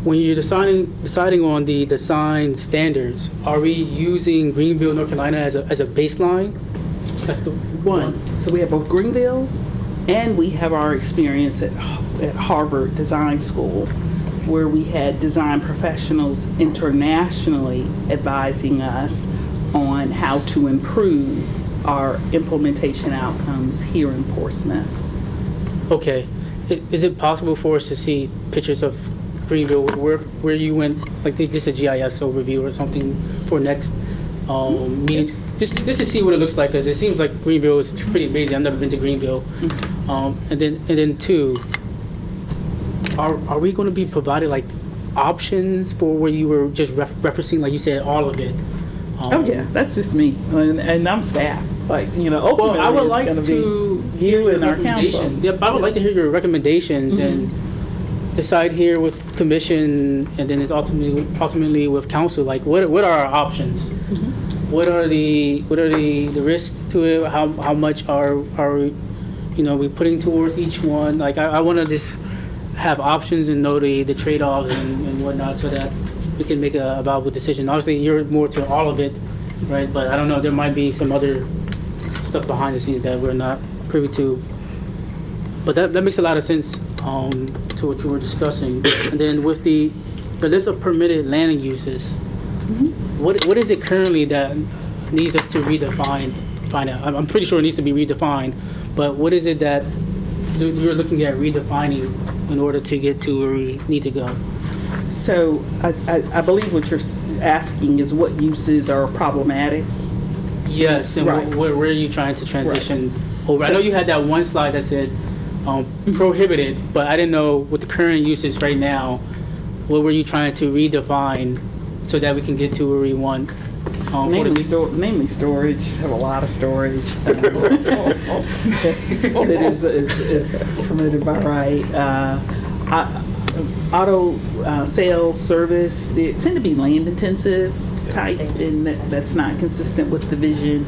When you're deciding on the design standards, are we using Greenville, North Carolina as a baseline? That's the one. So we have both Greenville and we have our experience at Harvard Design School, where we had design professionals internationally advising us on how to improve our implementation outcomes here in Portsmouth. Okay. Is it possible for us to see pictures of Greenville, where you went, like just a GIS overview or something for next meeting? Just to see what it looks like, because it seems like Greenville is pretty amazing. I've never been to Greenville. And then two, are we going to be provided like options for where you were just referencing, like you said, all of it? Oh yeah, that's just me, and I'm staff. Like, you know, ultimately I would it's like going to to be hear you your and our council. recommendations. Yep, I would like to hear your recommendations and decide here with commission, and then it's ultimately with council. Like, what are our options? What are the risks to it? How much are we putting towards each one? Like, I want to just have options and know the trade-offs and whatnot, so that we can make a valuable decision. Obviously, you're more to all of it, right? But I don't know, there might be some other stuff behind the scenes that we're not privy to. But that makes a lot of sense to what you were discussing. And then with the list of permitted land uses, what is it currently that needs us to find out? I'm pretty sure it needs to be redefined, but what is it that you're looking at redefining in order to get to where we need to go? So I believe what you're asking is what uses are problematic. Yes, and Right. where are you trying to transition over? I So- know you had that one slide that said prohibited, but I didn't know what the current use is right now. What were you trying to redefine so that we can get to where we want? For the Mainly storage, have a lot of storage. That is permitted by right. Auto sales, service, they tend to be land intensive type, and that's not consistent with the vision.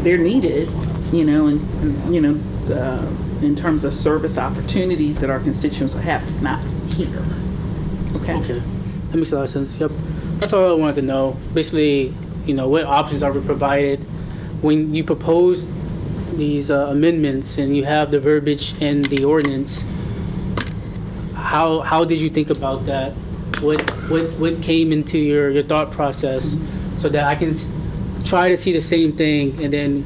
They're needed, and, in terms of service opportunities that our constituents have, not here. Okay? Okay, that makes a lot of sense. Yep, that's all I wanted to know. Basically, what options are we provided when you propose these amendments and you have the verbiage in the ordinance? How did you think about that? What came into your thought process so that I can try to see the same thing, and then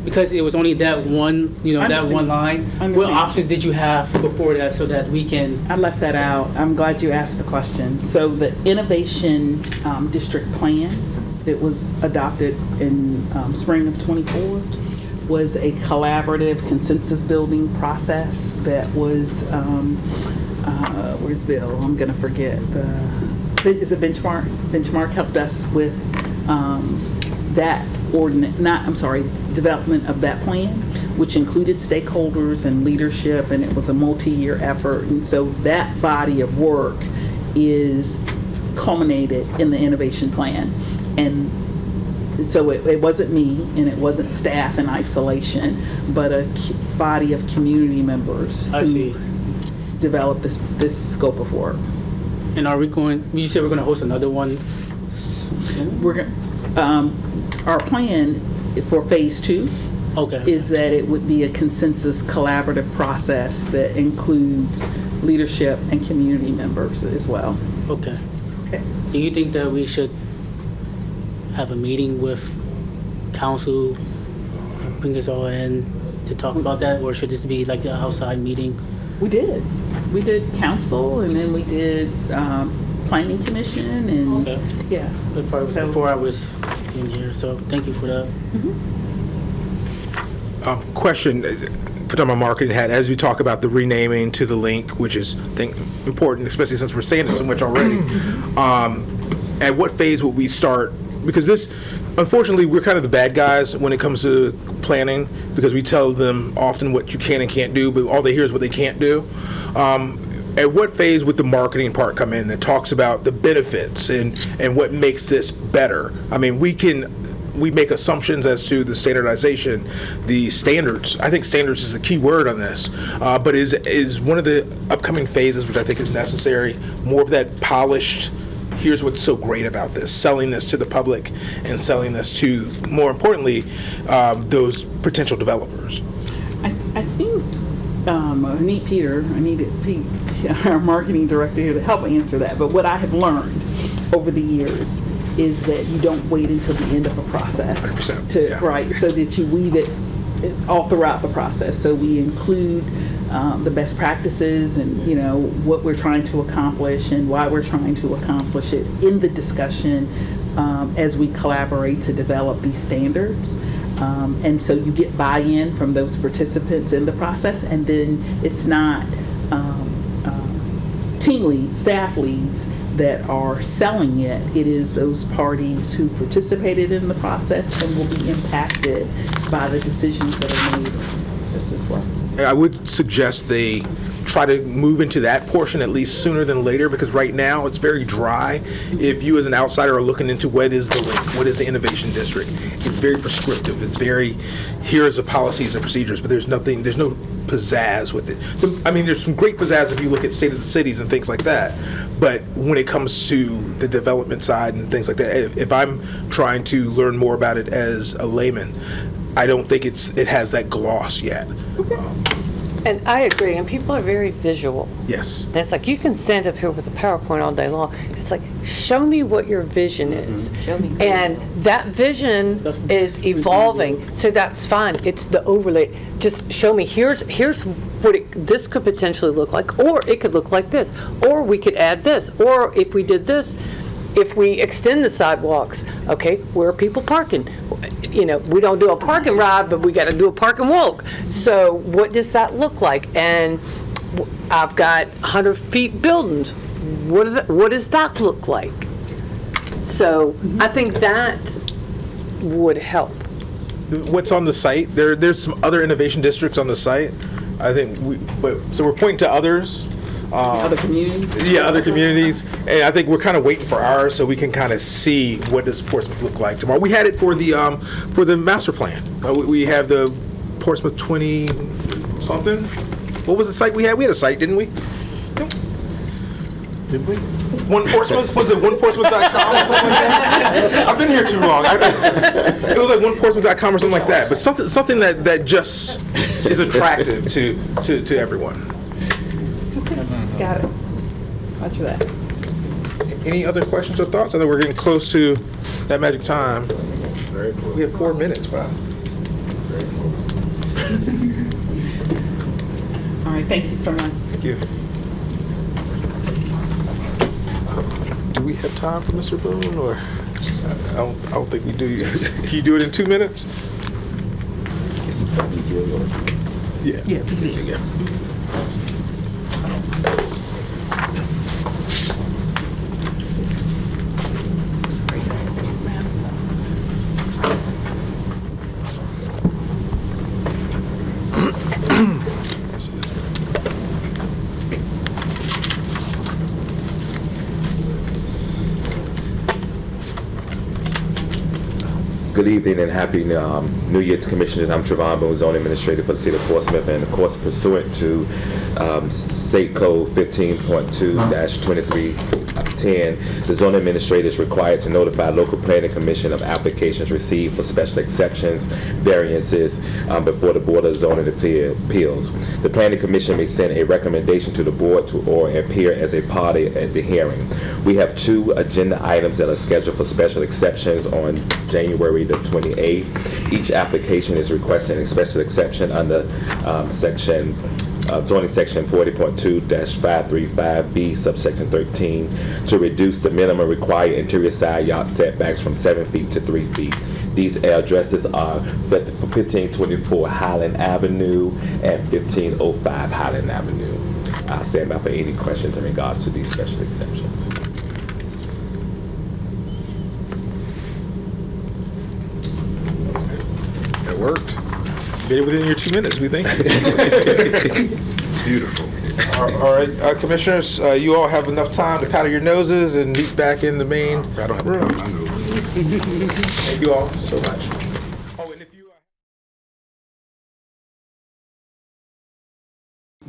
because it was only that one, that one line. What options did you have before that so that we can? I left that out. I'm glad you asked the question. So the innovation district plan that was adopted in spring of '24 was a collaborative consensus building process that was, where's Bill? I'm gonna forget. Is it Benchmark? Benchmark helped us with that development of that plan, which included stakeholders and leadership, and it was a multi-year effort. And so that body of work is culminated in the innovation plan. And so it wasn't me and it wasn't staff in isolation, but a body of community members who developed this scope of work. And are we going? You said we're going to host another one soon? Our plan for phase 2 is that it would be a consensus collaborative process that includes leadership and community members as well. Okay. Okay. Do you think that we should have a meeting with council, bring us all in to talk about that, or should this be like an outside meeting? We did council, and then we did planning commission, and yeah. Before I was in here, so thank you for that. Question, put on my marketing hat, as we talk about the renaming to the link, which is, I think, important, especially since we're saying it so much already. At what phase will we start? Because this, unfortunately, we're kind of the bad guys when it comes to planning, because we tell them often what you can and can't do, but all they hear is what they can't do. At what phase would the marketing part come in that talks about the benefits and what makes this better? I mean, we make assumptions as to the standardization, the standards. I think standards is the key word on this, but is one of the upcoming phases, which I think is necessary, more of that polished, here's what's so great about this, selling this to the public and selling this to, more importantly, those potential developers. I think I need Pete, our marketing director, here to help answer that. But what I have learned over the years is that you don't wait until the end of a process 100%, right, so that you weave it all throughout the process. So we include the best practices and what we're trying to accomplish and why we're trying to accomplish it in the discussion as we collaborate to develop these standards. And so you get buy-in from those participants in the process, and then it's not team leads, staff leads that are selling it. It is those parties who participated in the process and will be impacted by the decisions that are made in the process as well. I would suggest they try to move into that portion at least sooner than later, because right now it's very dry. If you as an outsider are looking into what is the link, what is the innovation district, it's very prescriptive. It's very, here's the policies and procedures, but there's no pizzazz with it. I mean, there's some great pizzazz if you look at state of the cities and things like that, but when it comes to the development side and things like that, if I'm trying to learn more about it as a layman, I don't think it has that gloss yet. And I agree, and people are very visual. Yes. And it's like, you can stand up here with a PowerPoint all day long. It's like, show me what your vision is. Show me. And that vision is evolving, so that's fine. It's the overlay. Just show me, here's what this could potentially look like, or it could look like this, or we could add this, or if we did this, if we extend the sidewalks, Okay, where are people parking? You know, we don't do a park and ride, but we got to do a park and walk. So what does that look like? And I've got 100 feet buildings. What does that look like? So I think that would help. What's on the site? There's some other innovation districts on the site. I think so we're pointing to others. Other communities? Yeah, other communities, and I think we're kind of waiting for ours so we can kind of see what does Portsmouth look like tomorrow. We had it for the master plan. We have the Portsmouth 20 something. What was the site we had? We had a site, didn't we? Did we? One Portsmouth? Was it oneportsmouth.com or something like that? I've been here too long. It was like oneportsmouth.com or something like that. But something that just is attractive to everyone. Got it. Watch that. Any other questions or thoughts? I know we're getting close to that magic time. We have 4 minutes. Wow. All right, thank you so much. Thank you. Do we have time for Mr. Boone, or I don't think we do. Can you do it in 2 minutes? Yeah. Yeah, easy. Yeah. Good evening and happy New Year to Commissioners. I'm Trevon Boone, Zone Administrator for the City of Portsmouth, and of course pursuant to State Code 15.2-2310, the Zone Administrator is required to notify local planning commission of applications received for special exceptions, variances before the Board of Zoning Appeals. The Planning Commission may send a recommendation to the board or appear as a party at the hearing. We have 2 agenda items that are scheduled for special exceptions on January the 28th. Each application is requesting a special exception under zoning section 40.2-535B, subsection 13, to reduce the minimum required interior side yard setbacks from 7 feet to 3 feet. These addresses are 1524 Highland Avenue and 1505 Highland Avenue. I'll stand by for any questions in regards to these special exceptions. That worked. Did it within your 2 minutes, we think. Beautiful. All right, Commissioners, you all have enough time to powder your noses and meet back in the main I don't have to room. count my nose. Thank you all so much. Oh, and if you.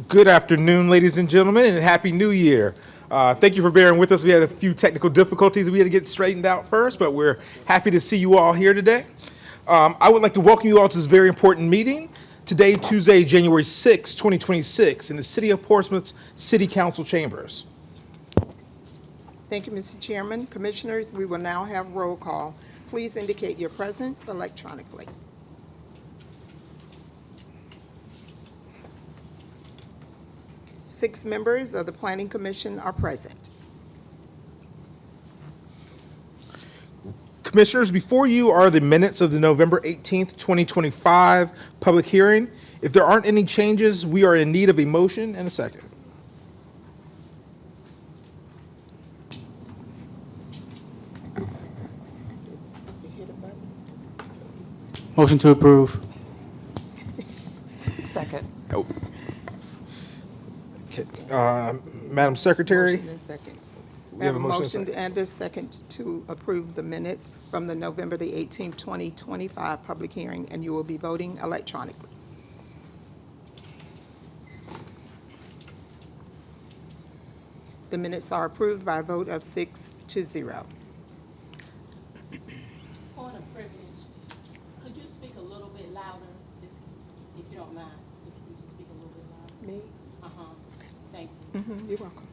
Good afternoon, ladies and gentlemen, and Happy New Year. Thank you for bearing with us. We had a few technical difficulties we had to get straightened out first, but we're happy to see you all here today. I would like to welcome you all to this very important meeting today, Tuesday, January 6, 2026, in the City of Portsmouth's City Council chambers. Thank you, Mr. Chairman. Commissioners, we will now have roll call. Please indicate your presence electronically. Six members of the Planning Commission are present. Commissioners, before you are the minutes of the November 18th, 2025 public hearing. If there aren't any changes, we are in need of a motion and a second. Motion to approve. Second. Madam Secretary, Motion and second. we have a motion and a second. And a second to approve the minutes from the November the 18th, 2025 public hearing, and you will be voting electronically. The minutes are approved by a vote of 6-0. Point of privilege, could you speak a little bit louder, if you don't mind? If you could speak a little bit louder. Me? Thank you. You're welcome.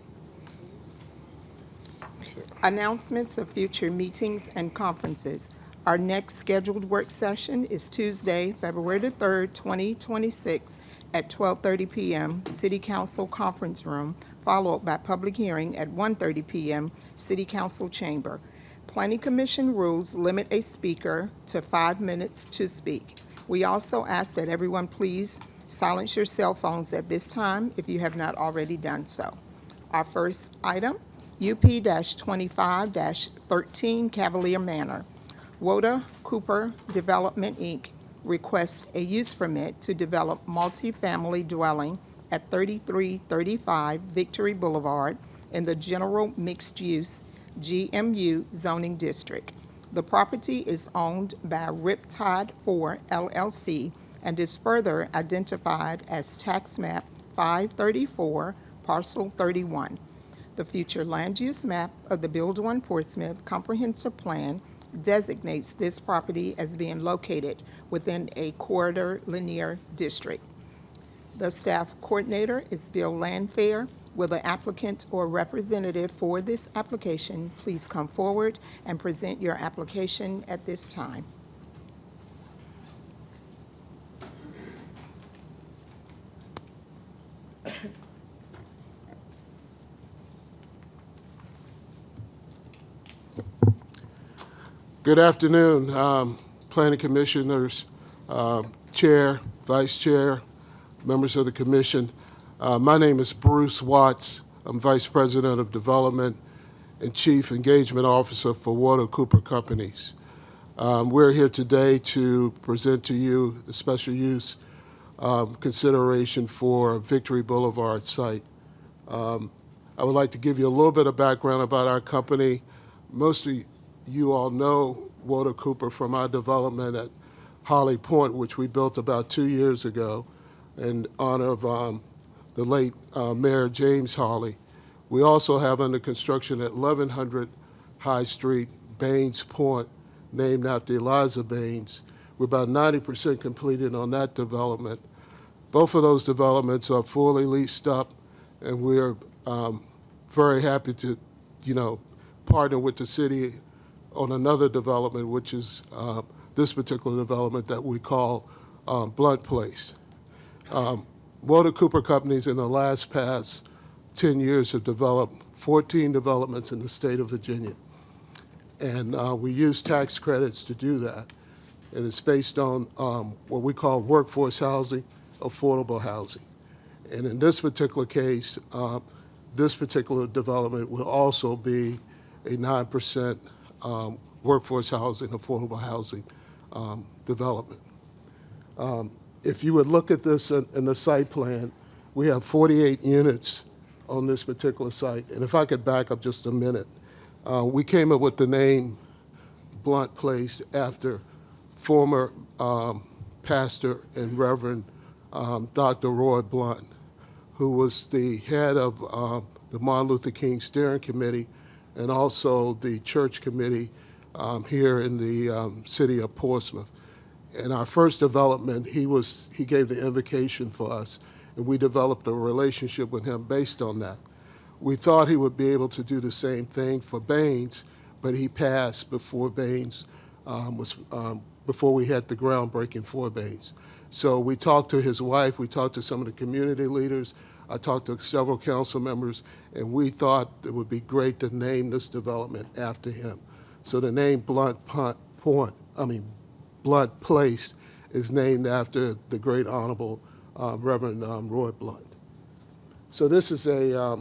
Announcements of future meetings and conferences. Our next scheduled work session is Tuesday, February the 3rd, 2026 at 12:30 p.m. City Council Conference Room, followed by public hearing at 1:30 p.m. City Council Chamber. Planning Commission rules limit a speaker to 5 minutes to speak. We also ask that everyone please silence your cell phones at this time if you have not already done so. Our first item, UP-25-13 Cavalier Manor. Woda Cooper Development, Inc. requests a use permit to develop multifamily dwelling at 3335 Victory Boulevard in the General Mixed Use GMU zoning district. The property is owned by Riptide 4 LLC and is further identified as tax map 534, parcel 31. The future land use map of the Build One Portsmouth Comprehensive Plan designates this property as being located within a corridor linear district. The staff coordinator is Bill Landfair. Will the applicant or representative for this application please come forward and present your application at this time? Good afternoon, Planning Commissioners, Chair, Vice Chair, members of the Commission. My name is Bruce Watts. I'm Vice President of Development and Chief Engagement Officer for Woda Cooper Companies. We're here today to present to you the special use consideration for Victory Boulevard site. I would like to give you a little bit of background about our company. Most of you all know Woda Cooper from our development at Holly Point, which we built about 2 years ago in honor of the late Mayor James Hawley. We also have under construction at 1100 High Street, Baines Point, named after Eliza Baines. We're about 90% completed on that development. Both of those developments are fully leased up, and we're very happy to, partner with the city on another development, which is this particular development that we call Blunt Place. Woda Cooper Companies in the past 10 years have developed 14 developments in the state of Virginia. And we use tax credits to do that. And it's based on what we call workforce housing, affordable housing. And in this particular case, this particular development will also be a 9% workforce housing, affordable housing development. If you would look at this in the site plan, we have 48 units on this particular site. And if I could back up just a minute, we came up with the name Blunt Place after former pastor and Reverend Dr. Roy Blunt, who was the head of the Martin Luther King Steering Committee and also the church committee here in the city of Portsmouth. In our first development, he gave the invocation for us, and we developed a relationship with him based on that. We thought he would be able to do the same thing for Baines, but he passed before Baines before we had the groundbreaking for Baines. So we talked to his wife, we talked to some of the community leaders, I talked to several council members, and we thought it would be great to name this development after him. So the name Blunt Place is named after the great honorable Reverend Roy Blunt. So this is a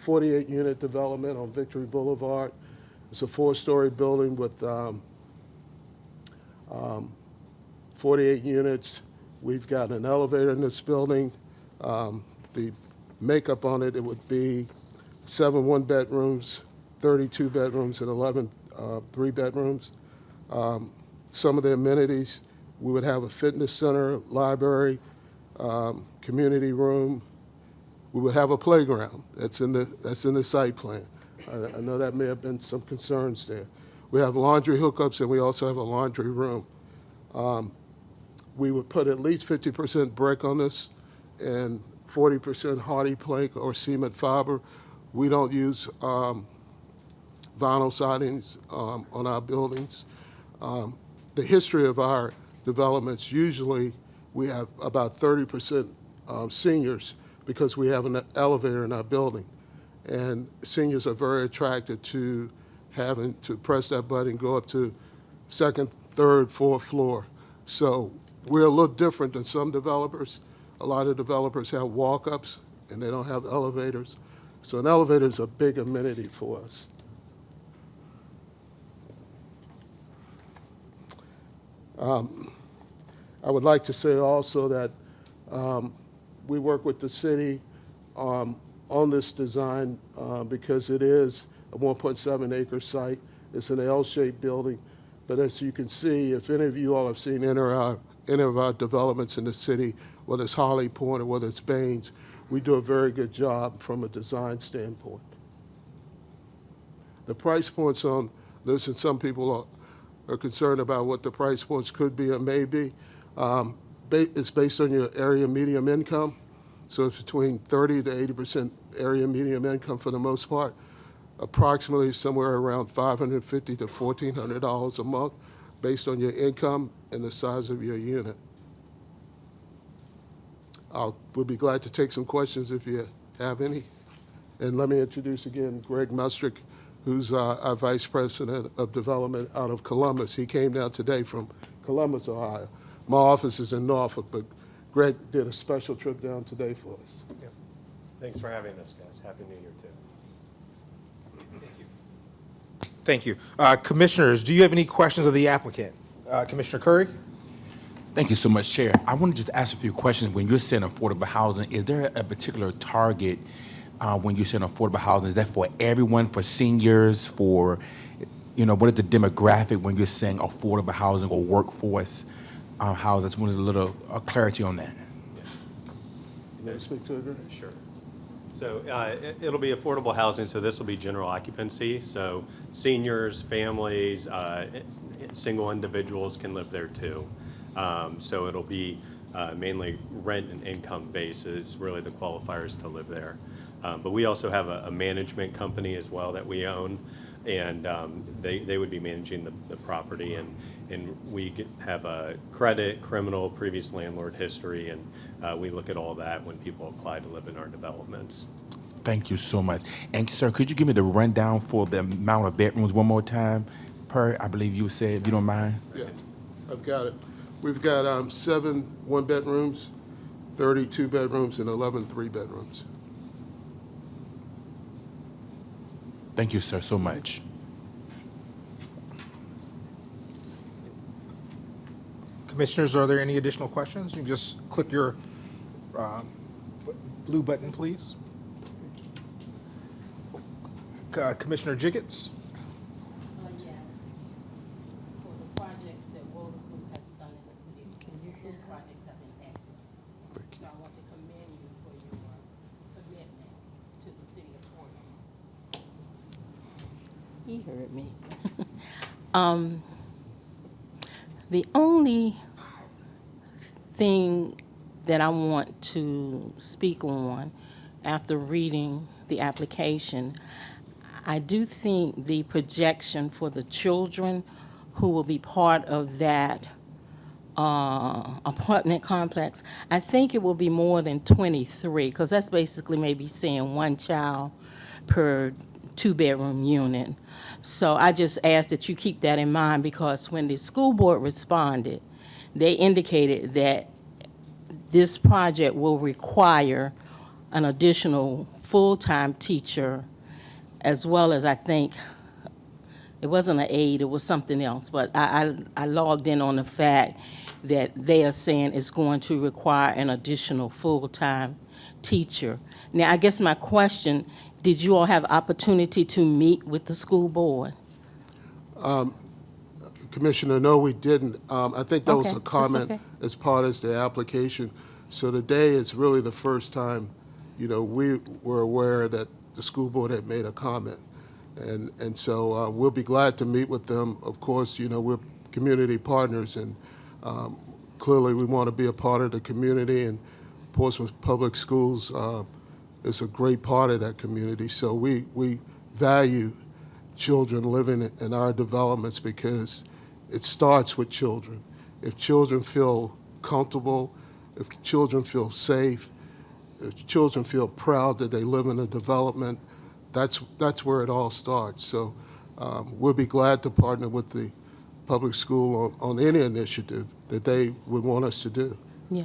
48-unit development on Victory Boulevard. It's a 4-story building with 48 units. We've got an elevator in this building. The makeup on it would be 7 one-bedrooms, 32 bedrooms, and 11 three-bedrooms. Some of the amenities, we would have a fitness center, library, community room. We would have a playground. That's in the site plan. I know that may have been some concerns there. We have laundry hookups, and we also have a laundry room. We would put at least 50% brick on this and 40% hardy plank or cement fiber. We don't use vinyl sidings on our buildings. The history of our developments, usually we have about 30% seniors because we have an elevator in our building. And seniors are very attracted to having to press that button, go up to second, third, fourth floor. So we're a little different than some developers. A lot of developers have walk-ups and they don't have elevators. So an elevator is a big amenity for us. I would like to say also that we work with the city on this design because it is a 1.7 acre site. It's an L-shaped building. But as you can see, if any of you all have seen any of our developments in the city, whether it's Holly Point or whether it's Baines, we do a very good job from a design standpoint. The price points on this, and some people are concerned about what the price points could be or may be. It's based on your area median income. So it's between 30 to 80% area median income for the most part. Approximately somewhere around $550 to $1,400 a month based on your income and the size of your unit. We'll be glad to take some questions if you have any. And let me introduce again Greg Mustrick, who's our Vice President of Development out of Columbus. He came down today from Columbus, Ohio. My office is in Norfolk, but Greg did a special trip down today for us. Yeah. Thanks for having us, guys. Happy New Year, too. Thank you. Commissioners, do you have any questions of the applicant? Commissioner Curry? Thank you so much, Chair. I want to just ask a few questions. When you're saying affordable housing, is there a particular target when you're saying affordable housing? Is that for everyone, for seniors, for, what is the demographic when you're saying affordable housing or workforce housing? I just wanted a little clarity on that. You want to speak to it, Greg? Sure. So it'll be affordable housing, so this will be general occupancy. So seniors, families, single individuals can live there too. So it'll be mainly rent and income basis, really the qualifiers to live there. But we also have a management company as well that we own, and they would be managing the property, and we have a credit, criminal, previous landlord history, and we look at all that when people apply to live in our developments. Thank you so much. And sir, could you give me the rundown for the amount of bedrooms one more time per, I believe you said, if you don't mind? Yeah, I've got it. We've got 7 one-bedrooms, 32 bedrooms, and 11 three-bedrooms. Thank you, sir, so much. Commissioners, are there any additional questions? You can just click your blue button, please. Commissioner Jiggets? Yes. For the projects that Woda Group has done in the city, those projects have been excellent. So I want to commend you for your commitment to the city of Portsmouth. He heard me. The only thing that I want to speak on after reading the application, I do think the projection for the children who will be part of that apartment complex, I think it will be more than 23, because that's basically maybe saying one child per 2-bedroom unit. So I just ask that you keep that in mind, because when the school board responded, they indicated that this project will require an additional full-time teacher, as well as, I think, it wasn't an aide, it was something else, but I logged in on the fact that they are saying it's going to require an additional full-time teacher. Now, I guess my question, did you all have opportunity to meet with the school board? Commissioner, no, we didn't. I think that was Okay, a that's comment okay. as part of the application. So today is really the first time, we were aware that the school board had made a comment. And so we'll be glad to meet with them. Of course, we're community partners, and clearly we want to be a part of the community, and Portsmouth Public Schools is a great part of that community. So we value children living in our developments because it starts with children. If children feel comfortable, if children feel safe, if children feel proud that they live in a development, that's where it all starts. So We'll be glad to partner with the public school on any initiative that they would want us to do. Yeah.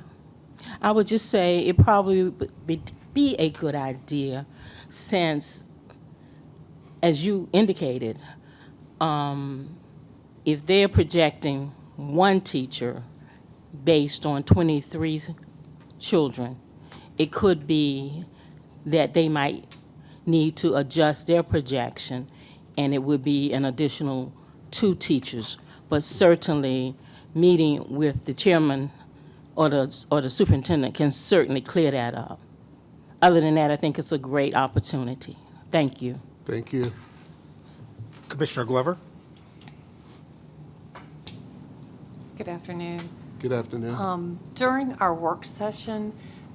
I would just say it probably would be a good idea since, as you indicated, if they're projecting one teacher based on 23 children, it could be that they might need to adjust their projection, and it would be an additional 2 teachers. But certainly, meeting with the chairman or the superintendent can certainly clear that up. Other than that, I think it's a great opportunity. Thank you. Thank you. Commissioner Glover? Good afternoon. Good afternoon. During our work session,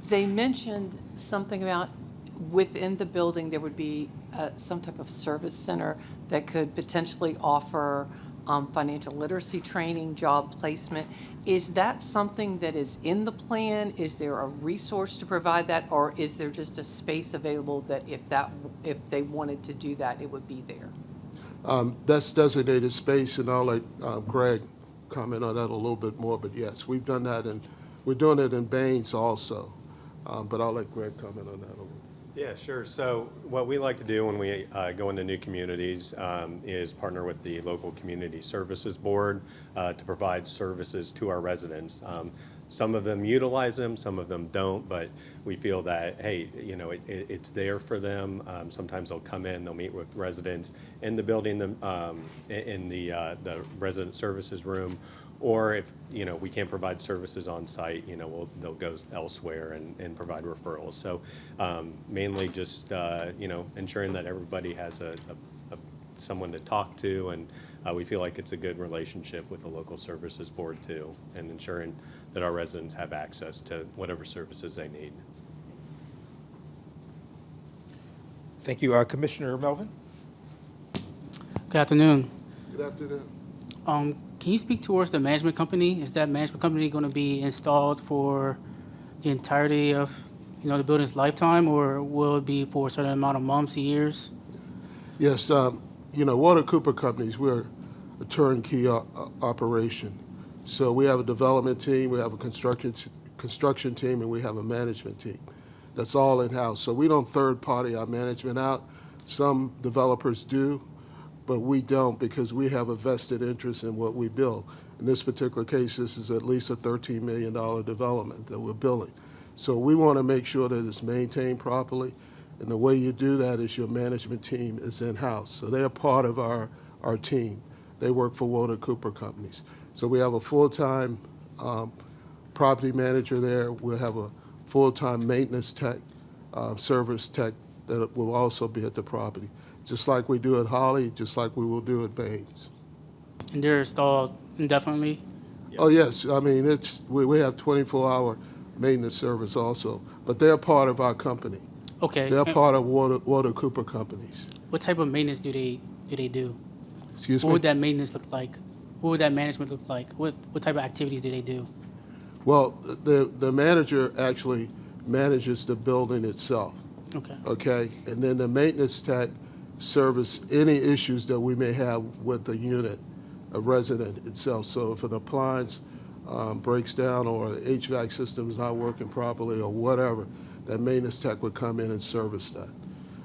they mentioned something about within the building, there would be some type of service center that could potentially offer financial literacy training, job placement. Is that something that is in the plan? Is there a resource to provide that, or is there just a space available that if they wanted to do that, it would be there? That's designated space, and I'll let Greg comment on that a little bit more. But yes, we've done that, and we're doing it in Baines also. But I'll let Greg comment on that a little. Yeah, sure. So what we like to do when we go into new communities is partner with the local community services board to provide services to our residents. Some of them utilize them, some of them don't, but we feel that, hey, you know, it's there for them. Sometimes they'll come in, they'll meet with residents in the building, in the resident services room, or if, you know, we can't provide services on site, you know, they'll go elsewhere and provide referrals. So mainly just, you know, ensuring that everybody has someone to talk to, and we feel like it's a good relationship with the local services board too, and ensuring that our residents have access to whatever services they need. Thank you. Commissioner Melvin? Good afternoon. Good afternoon. Can you speak towards the management company? Is that management company going to be installed for the entirety of, you know, the building's lifetime, or will it be for a certain amount of months, years? Yes, you know, Water Cooper Companies, we're a turnkey operation. So we have a development team, we have a construction team, and we have a management team. That's all in-house. So we don't third-party our management out. Some developers do, but we don't, because we have a vested interest in what we build. In this particular case, this is at least a $13 million development that we're building. So we want to make sure that it's maintained properly, and the way you do that is your management team is in-house. So they're part of our team. They work for Water Cooper Companies. So we have a full-time property manager there. We'll have a full-time maintenance tech, service tech that will also be at the property, just like we do at Holly, just like we will do at Baines. And they're installed indefinitely? Oh, yes. I mean, we have 24-hour maintenance service also, but they're part of our company. Okay. They're part of Water Cooper Companies. What type of maintenance do they do? Excuse me? What would that maintenance look like? What would that management look like? What type of activities do they do? Well, the manager actually manages the building itself. Okay. Okay? And then the maintenance tech service any issues that we may have with the unit, a resident itself. So if an appliance breaks down or the HVAC system is not working properly or whatever, that maintenance tech would come in and service that.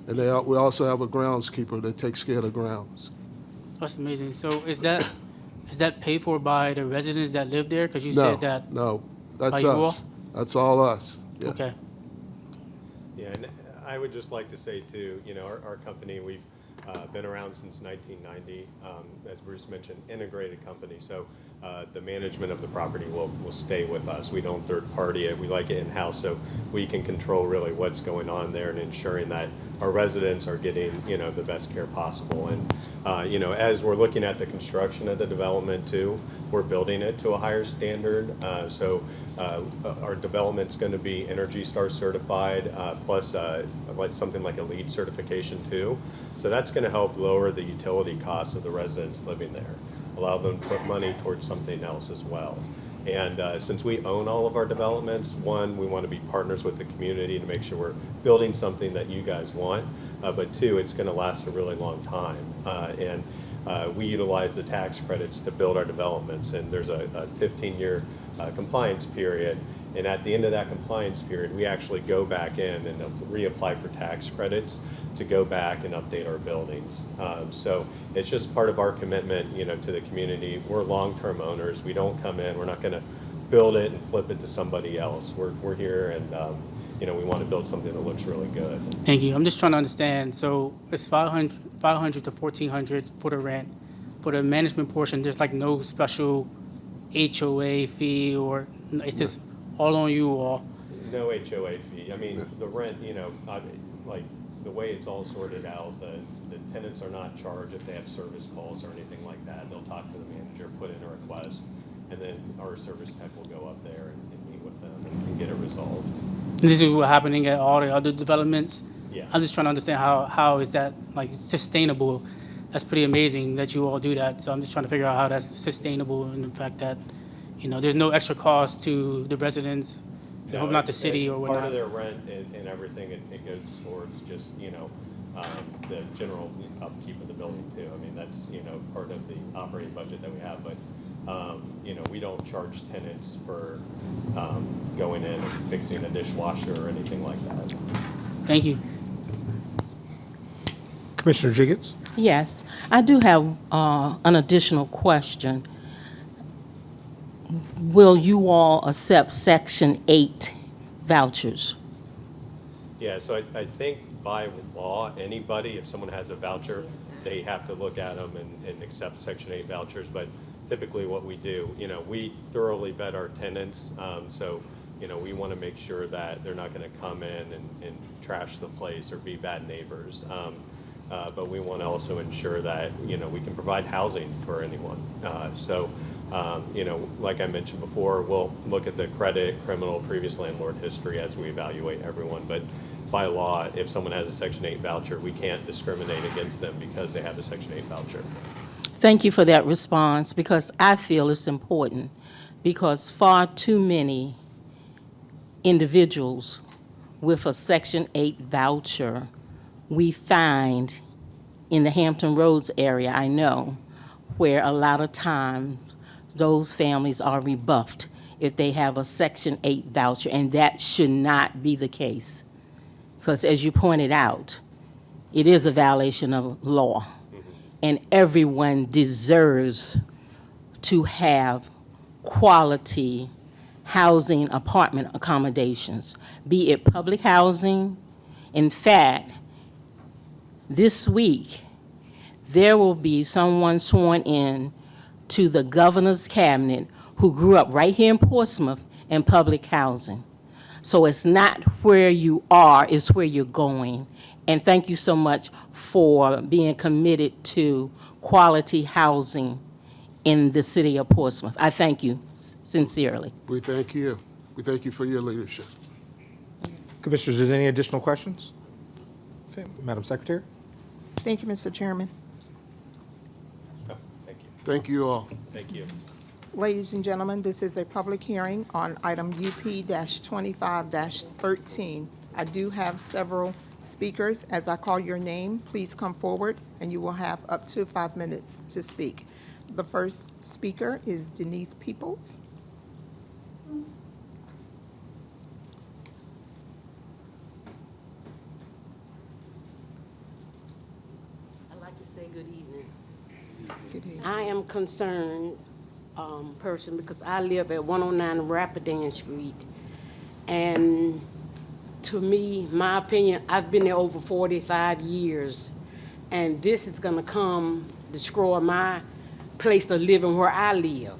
And we also have a groundskeeper that takes care of the grounds. That's amazing. So is that paid for by the residents that live there? Because you said that. No, that's by you all? us. That's all us. Yeah. Okay. Yeah, and I would just like to say too, you know, our company, we've been around since 1990. As Bruce mentioned, integrated company. So the management of the property will stay with us. We don't third party it. We like it in-house, so we can control really what's going on there and ensuring that our residents are getting, you know, the best care possible. And you know, as we're looking at the construction of the development too, we're building it to a higher standard. So our development's going to be Energy Star certified, plus like something like a LEED certification too. So that's going to help lower the utility costs of the residents living there, allow them to put money towards something else as well. And since we own all of our developments, one, we want to be partners with the community to make sure we're building something that you guys want, but two, it's going to last a really long time. And we utilize the tax credits to build our developments, and there's a 15-year compliance period. And at the end of that compliance period, we actually go back in and reapply for tax credits to go back and update our buildings. So it's just part of our commitment, to the community. We're long-term owners. We don't come in. We're not going to build it and flip it to somebody else. We're here, and we want to build something that looks really good. Thank you. I'm just trying to understand. So it's 500 to 1,400 for the rent. For the management portion, there's like no special HOA fee, or it's just all on you all. No HOA fee. I mean, the rent, like the way it's all sorted out, the tenants are not charged if they have service calls or anything like that. They'll talk to the manager, put in a request, and then our service tech will go up there and meet with them and get it resolved. This is what's happening at all the other developments. Yeah. I'm just trying to understand how is that like sustainable. That's pretty amazing that you all do that. So I'm just trying to figure out how that's sustainable, and the fact that there's no extra cost to the residents, No, not the it's- city or whatnot. Part of their rent and everything, it goes towards just, the general upkeep of the building too. I mean, that's, part of the operating budget that we have, but, we don't charge tenants for going in and fixing a dishwasher or anything like that. Thank you. Commissioner Jiggets? Yes, I do have an additional question. Will you all accept Section 8 vouchers? Yeah, so I think by law, anybody, if someone has a voucher, they have to look at them and accept Section 8 vouchers. But typically what we do, we thoroughly vet our tenants. So, we want to make sure that they're not going to come in and trash the place or be bad neighbors. But we want to also ensure that, we can provide housing for anyone. Like I mentioned before, we'll look at the credit, criminal, previous landlord history as we evaluate everyone. But by law, if someone has a Section 8 voucher, we can't discriminate against them because they have a Section 8 voucher. Thank you for that response, because I feel it's important, because far too many individuals with a Section 8 voucher we find in the Hampton Roads area, I know, where a lot of times those families are rebuffed if they have a Section 8 voucher, and that should not be the case. Because as you pointed out, it is a violation of law, and everyone deserves to have quality housing, apartment accommodations, be it public housing. In fact, this week, there will be someone sworn in to the governor's cabinet who grew up right here in Portsmouth in public housing. So it's not where you are, it's where you're going. And thank you so much for being committed to quality housing in the city of Portsmouth. I thank you sincerely. We thank you. We thank you for your leadership. Commissioners, is there any additional questions? Okay, Madam Secretary? Thank you, Mr. Chairman. Oh, thank you. Thank you all. Thank you. Ladies and gentlemen, this is a public hearing on item UP-25-13. I do have several speakers. As I call your name, please come forward, and you will have up to 5 minutes to speak. The first speaker is Denise Peoples. I'd like to say good evening. Good evening. I am concerned person because I live at 109 Rapidan Street. And to me, my opinion, I've been there over 45 years. And this is gonna come destroy my place of living where I live.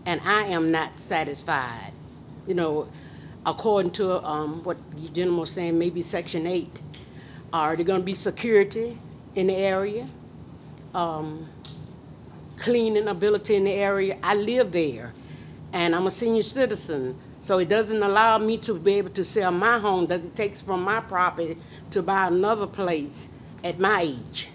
And I am not satisfied. According to what you gentlemen were saying, maybe Section 8. Are there gonna be security in the area? Cleaning ability in the area. I live there, and I'm a senior citizen, so it doesn't allow me to be able to sell my home, that it takes from my property to buy another place at my age.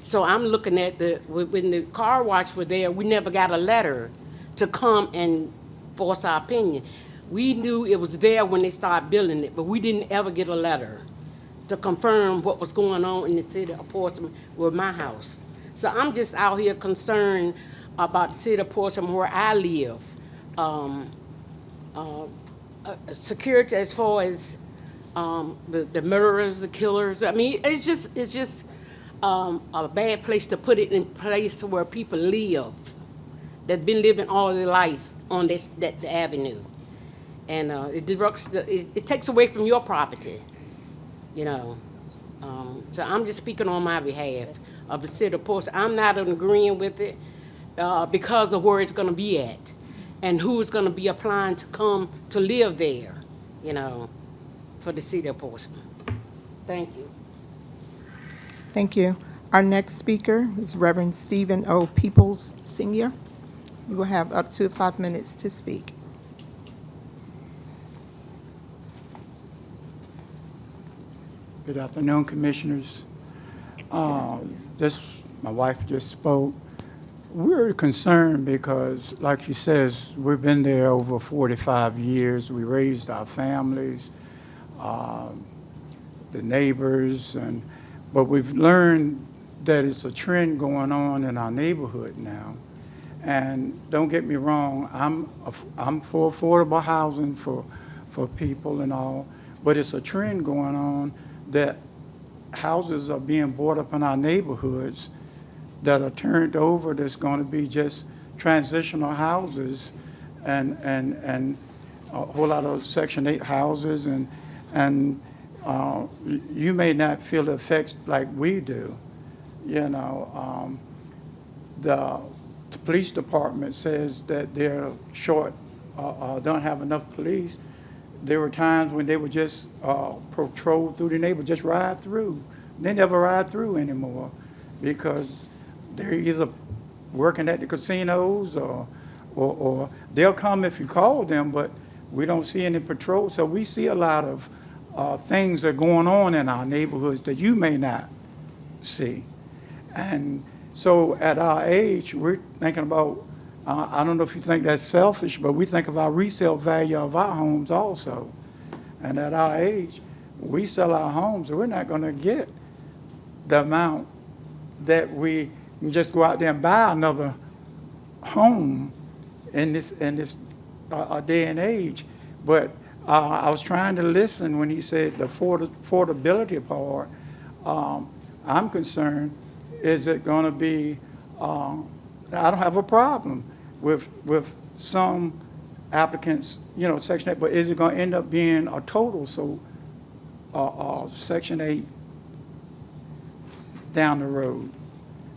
So I'm looking at when the car wash were there, we never got a letter to come and voice our opinion. We knew it was there when they started building it, but we didn't ever get a letter to confirm what was going on in the city of Portsmouth with my house. So I'm just out here concerned about the city of Portsmouth where I live. Security as far as the murderers, the killers. I mean, it's just a bad place to put it in place where people live, that's been living all their life on that avenue, and it disrupts it takes away from your property, you know. So I'm just speaking on my behalf of the city of Portsmouth. I'm not agreeing with it because of where it's going to be at, and who is going to be applying to come to live there, you know, for the city of Portsmouth. Thank you. Thank you. Our next speaker is Reverend Stephen O. Peoples, Sr. You will have up to 5 minutes to speak. Good afternoon, Commissioners. My wife just spoke. We're concerned because, like she says, we've been there over 45 years. We raised our families, the neighbors, but we've learned that it's a trend going on in our neighborhood now. And don't get me wrong, I'm for affordable housing for people and all, but it's a trend going on that houses are being bought up in our neighborhoods that are turned over, that's going to be just transitional houses and a whole lot of Section 8 houses, and you may not feel the effects like we do. You know, the police department says that they're short, don't have enough police. There were times when they would just patrol through the neighborhood, just ride through. They never ride through anymore because they're either working at the casinos or they'll come if you call them, but we don't see any patrol. So we see a lot of things that are going on in our neighborhoods that you may not see. And so at our age, we're thinking about, I don't know if you think that's selfish, but we think of our resale value of our homes also. And at our age, we sell our homes, and we're not going to get the amount that we can just go out there and buy another home in this day and age. But I was trying to listen when he said the affordability part. I'm concerned, is it going to be, I don't have a problem with some applicants, you know, Section 8, but is it going to end up being a total, so Section 8 down the road,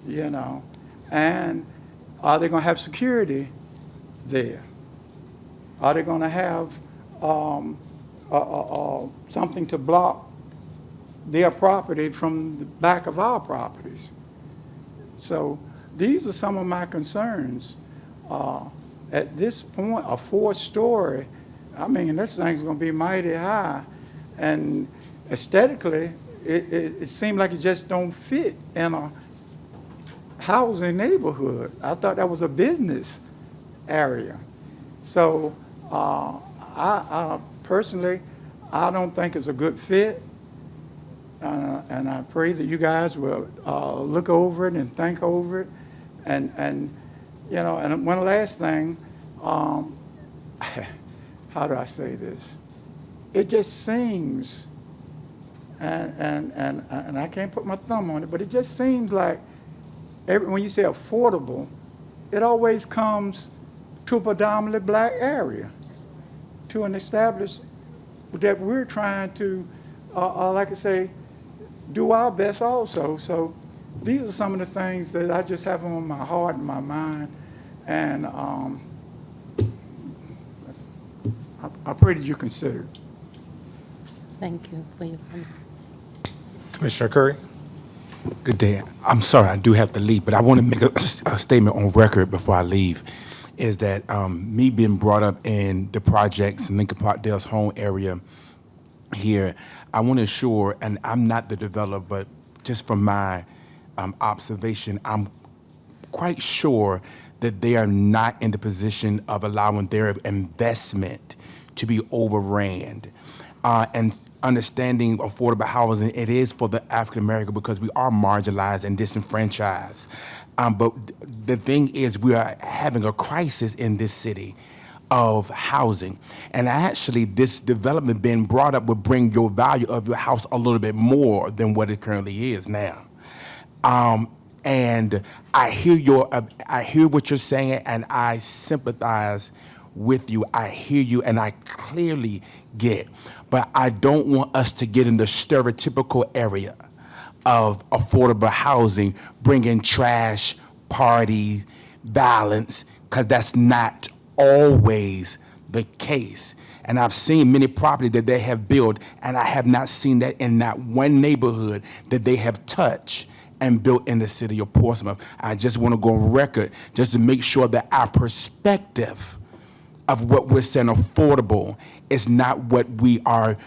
you know? And are they going to have security there? Are they going to have something to block their property from the back of our properties? So these are some of my concerns. At this point, a 4-story, I mean, this thing's going to be mighty high. And aesthetically, it seemed like it just don't fit in a housing neighborhood. I thought that was a business area. So I personally, I don't think it's a good fit. And I pray that you guys will look over it and think over it. And you know, and one last thing, how do I say this? It just seems, and I can't put my thumb on it, but it just seems like when you say affordable, it always comes to a predominantly black area, to an established that we're trying to, like I say, do our best also. So these are some of the things that I just have on my heart and my mind, and I pray that you consider it. Thank you for your comment. Commissioner Curry? Good day. I'm sorry, I do have to leave, but I want to make a statement on record before I leave, is that me being brought up in the projects in Lincoln Park Dale's home area here, I want to assure, and I'm not the developer, but just from my observation, I'm quite sure that they are not in the position of allowing their investment to be overran. And understanding affordable housing, it is for the African American because we are marginalized and disenfranchised. But the thing is, we are having a crisis in this city of housing. And actually, this development being brought up would bring your value of your house a little bit more than what it currently is now. And I hear what you're saying, and I sympathize with you. I hear you, and I clearly get. But I don't want us to get in the stereotypical area of affordable housing, bringing trash, party, violence, because that's not always the case. And I've seen many properties that they have built, and I have not seen that in not one neighborhood that they have touched and built in the city of Portsmouth. I just want to go on record just to make sure that our perspective of what we're saying affordable is not what we are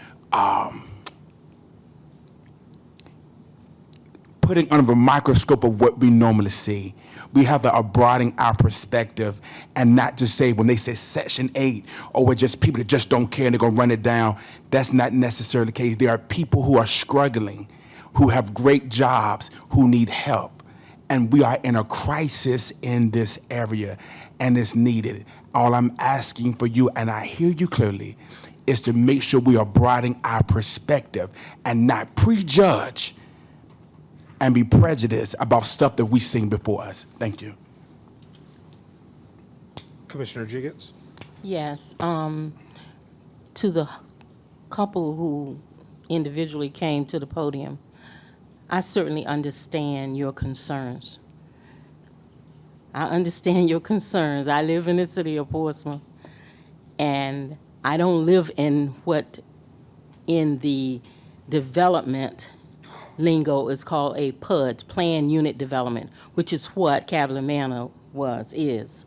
putting under a microscope of what we normally see. We have to broaden our perspective and not just say when they say Section 8, or we're just people that just don't care and they're going to run it down. That's not necessarily the case. There are people who are struggling, who have great jobs, who need help. And we are in a crisis in this area, and it's needed. All I'm asking for you, and I hear you clearly, is to make sure we are broadening our perspective and not prejudge and be prejudiced about stuff that we've seen before us. Thank you. Commissioner Jiggets? Yes, to the couple who individually came to the podium, I certainly understand your concerns. I understand your concerns. I live in the city of Portsmouth, and I don't live in the development lingo is called a PUD, Planned Unit Development, which is what Cavalier Manor is.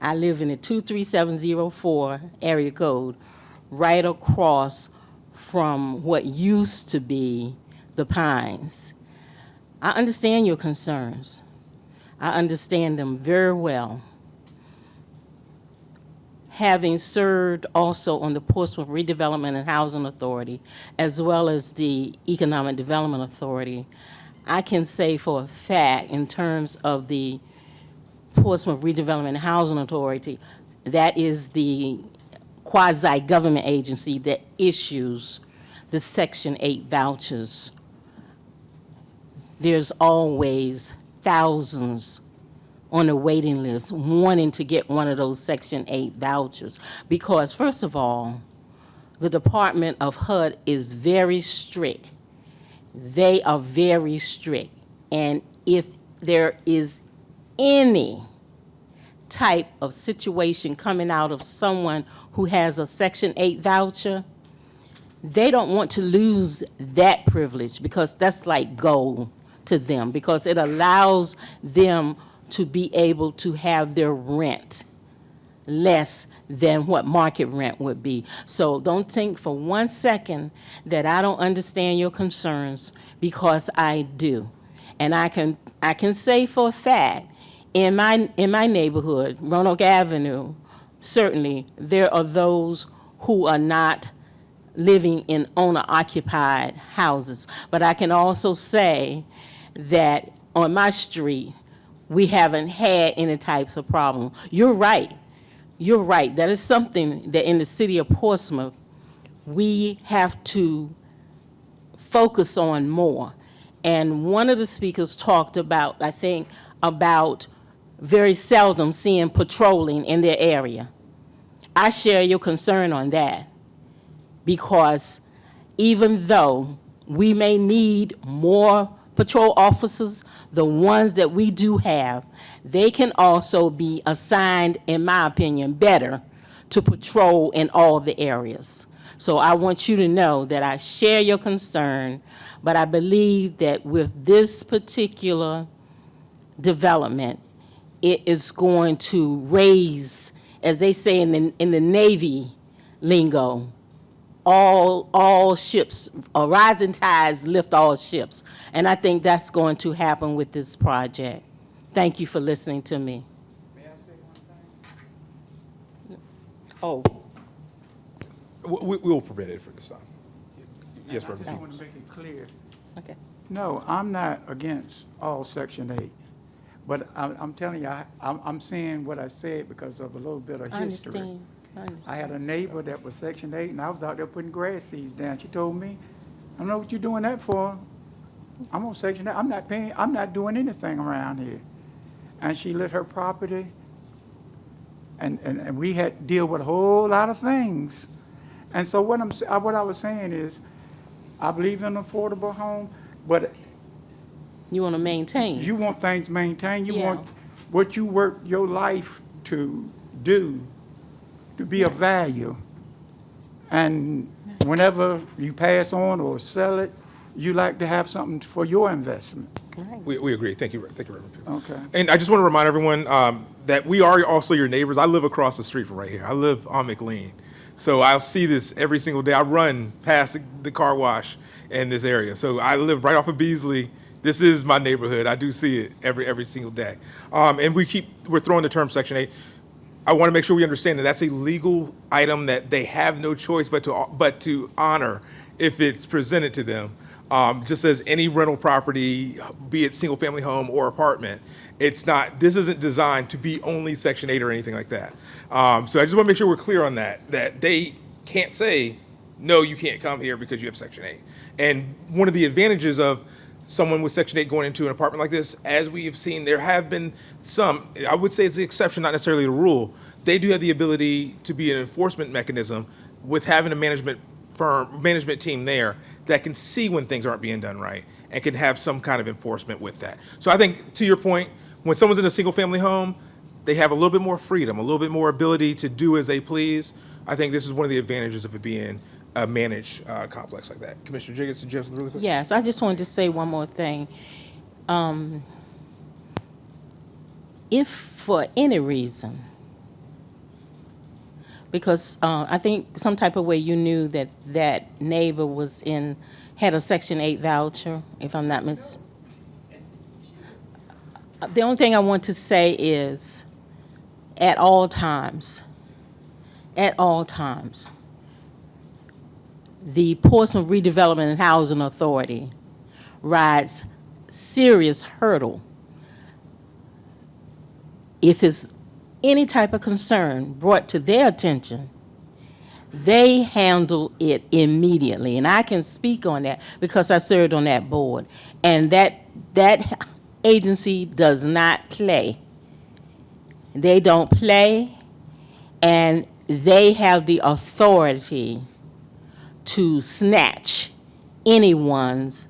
I live in the 23704 area code, right across from what used to be the Pines. I understand your concerns. I understand them very well. Having served also on the Portsmouth Redevelopment and Housing Authority, as well as the Economic Development Authority, I can say for a fact, in terms of the Portsmouth Redevelopment and Housing Authority, that is the quasi-government agency that issues the Section 8 vouchers. There's always thousands on the waiting list wanting to get one of those Section 8 vouchers. Because first of all, the Department of HUD is very strict. They are very strict. And if there is any type of situation coming out of someone who has a Section 8 voucher, they don't want to lose that privilege because that's like gold to them, because it allows them to be able to have their rent less than what market rent would be. So don't think for one second that I don't understand your concerns, because I do. And I can say for a fact, in my neighborhood, Roanoke Avenue, certainly there are those who are not living in owner-occupied houses. But I can also say that on my street, we haven't had any types of problem. You're right. You're right. That is something that in the city of Portsmouth, we have to focus on more. And one of the speakers talked about, I think, about very seldom seeing patrolling in their area. I share your concern on that, because even though we may need more patrol officers, the ones that we do have, they can also be assigned, in my opinion, better to patrol in all the areas. So I want you to know that I share your concern, but I believe that with this particular development, it is going to raise, as they say in the Navy lingo, all ships, rising tides lift all ships. And I think that's going to happen with this project. Thank you for listening to me. Oh, We will permit it for this time. Yes, I Reverend just King. want to make it clear. okay. No, I'm not against all Section 8. But I'm telling you, I'm saying what I said because of a little bit of I history. understand. I understand. I had a neighbor that was Section 8, and I was out there putting grass seeds down. She told me, I don't know what you're doing that for. I'm on Section 8. I'm not doing anything around here. And she lit her property, and we had to deal with a whole lot of things. And so what I was saying is, I believe in affordable home, but You want to maintain. you want things maintained. You Yeah. want what you work your life to do to be of value. And whenever you pass on or sell it, you like to have something for your investment. We agree. Thank you, Reverend Pugh. Okay. And I just want to remind everyone that we are also your neighbors. I live across the street from right here. I live on McLean. So I'll see this every single day. I run past the car wash in this area. So I live right off of Beasley. This is my neighborhood. I do see it every single day. And we're throwing the term Section 8. I want to make sure we understand that that's a legal item that they have no choice but to honor if it's presented to them. Just as any rental property, be it single family home or apartment, this isn't designed to be only Section 8 or anything like that. So I just want to make sure we're clear on that they can't say, no, you can't come here because you have Section 8. And one of the advantages of someone with Section 8 going into an apartment like this, as we have seen, there have been some, I would say it's the exception, not necessarily the rule. They do have the ability to be an enforcement mechanism with having a management team there that can see when things aren't being done right and can have some kind of enforcement with that. So I think, to your point, when someone's in a single family home, they have a little bit more freedom, a little bit more ability to do as they please. I think this is one of the advantages of it being a managed complex like that. Commissioner Jiggins, suggest really quick? Yes, I just wanted to say one more thing. If for any reason, because I think some type of way you knew that neighbor had a Section 8 voucher, if I'm not the only thing I want to say is, at all times, the Portsmouth Redevelopment and Housing Authority rides serious hurdle if it's any type of concern brought to their attention. They handle it immediately, and I can speak on that because I served on that board. And that agency does not play. They don't play, and they have the authority to snatch anyone's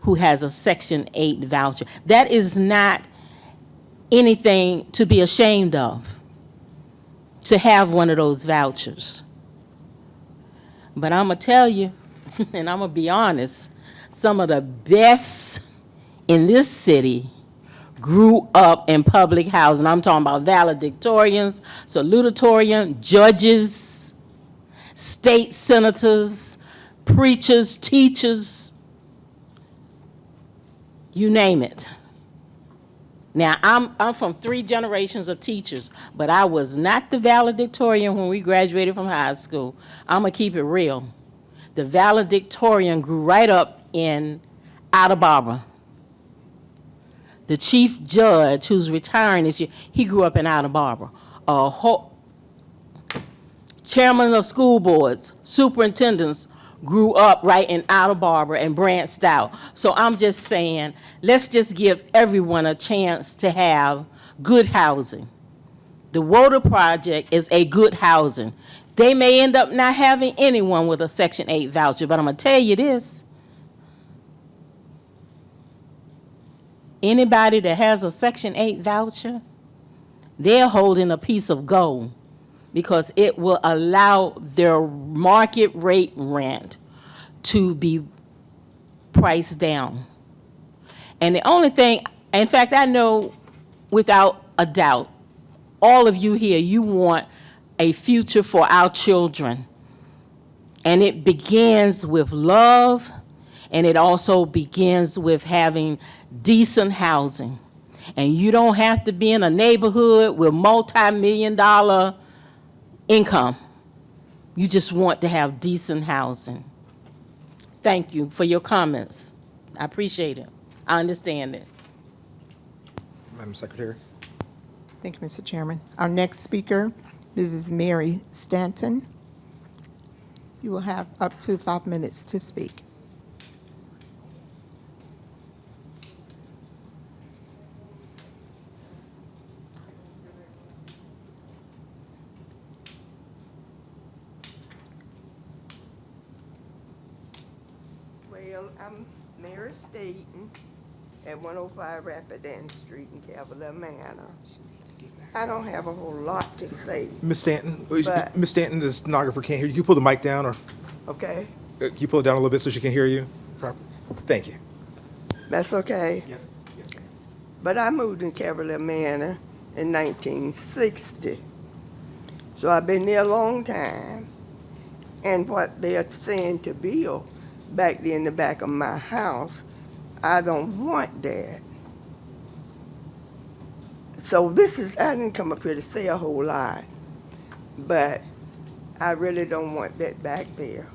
who has a Section 8 voucher. That is not anything to be ashamed of, to have one of those vouchers. But I'm going to tell you, and I'm going to be honest, some of the best in this city grew up in public housing. I'm talking about valedictorians, salutatorian, judges, state senators, preachers, teachers, you name it. Now, I'm from 3 generations of teachers, but I was not the valedictorian when we graduated from high school. I'm going to keep it real. The valedictorian grew right up in Outer Barbara. The chief judge, who's retiring this year, he grew up in Outer Barbara. Chairman of school boards, superintendents grew up right in Outer Barbara and branched out. So I'm just saying, let's just give everyone a chance to have good housing. The Woda Project is a good housing. They may end up not having anyone with a Section 8 voucher, but I'm going to tell you this. Anybody that has a Section 8 voucher, they're holding a piece of gold, because it will allow their market rate rent to be priced down. And the only thing, in fact, I know without a doubt, all of you here, you want a future for our children. And it begins with love, and it also begins with having decent housing. And you don't have to be in a neighborhood with multi-million-dollar income. You just want to have decent housing. Thank you for your comments. I appreciate it. I understand it. Madam Secretary. Thank you, Mr. Chairman. Our next speaker, Mrs. Mary Stanton. You will have up to 5 minutes to speak. Well, I'm Mary Staten at 105 Rapidan Street in Cavalier Manor. I don't have a whole lot to say. Ms. Stanton, But- Ms. Stanton, the stenographer can't hear you. Can you pull the mic down, or Okay, can you pull it down a little bit so she can hear you? Thank you. that's okay. Yes. Yes. But I moved in Cavalier Manor in 1960. So I've been there a long time. And what they're saying to build back there in the back of my house, I don't want that. So I didn't come up here to say a whole lot, but I really don't want that back there.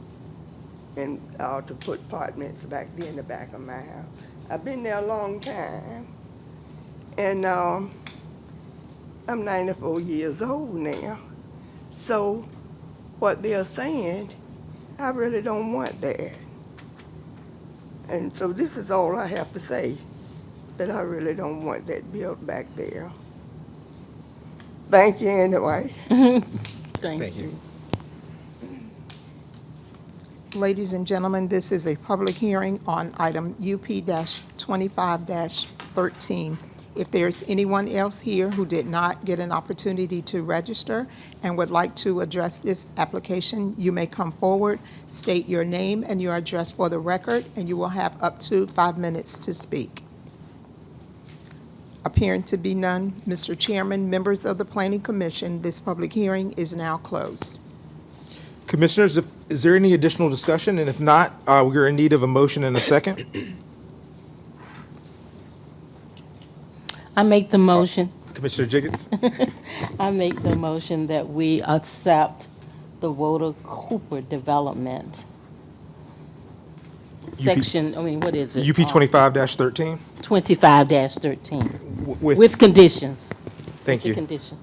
And to put apartments back there in the back of my house. I've been there a long time. And I'm 94 years old now. So what they're saying, I really don't want that. And so this is all I have to say, that I really don't want that built back there. Thank you anyway. Thank you. Ladies and gentlemen, this is a public hearing on item UP-25-13. If there's anyone else here who did not get an opportunity to register and would like to address this application, you may come forward, state your name and your address for the record, and you will have up to 5 minutes to speak. Appearing to be none, Mr. Chairman, members of the Planning Commission, this public hearing is now closed. Commissioners, is there any additional discussion? And if not, we're in need of a motion and a second. I make the motion. Commissioner Jiggets? I make the motion that we accept the Woda Cooper development. Section, what is it? UP 25-13? 25-13. With conditions. Thank With you. conditions.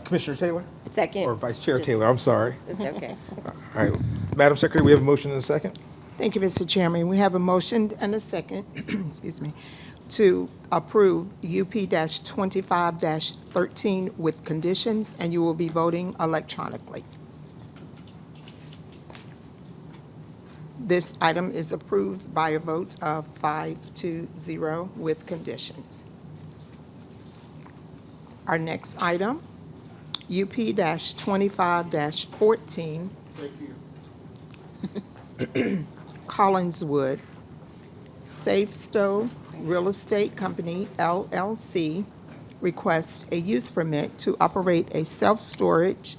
Commissioner Taylor? Second. Or Vice Chair Taylor, I'm sorry. It's okay. All right. Madam Secretary, we have a motion and a second? Thank you, Mr. Chairman. We have a motion and a second, excuse me, to approve UP-25-13 with conditions, and you will be voting electronically. This item is approved by a vote of 5-0 with conditions. Our next item, UP-25-14. Thank you. Collinswood, Safesto Real Estate Company, LLC, requests a use permit to operate a self-service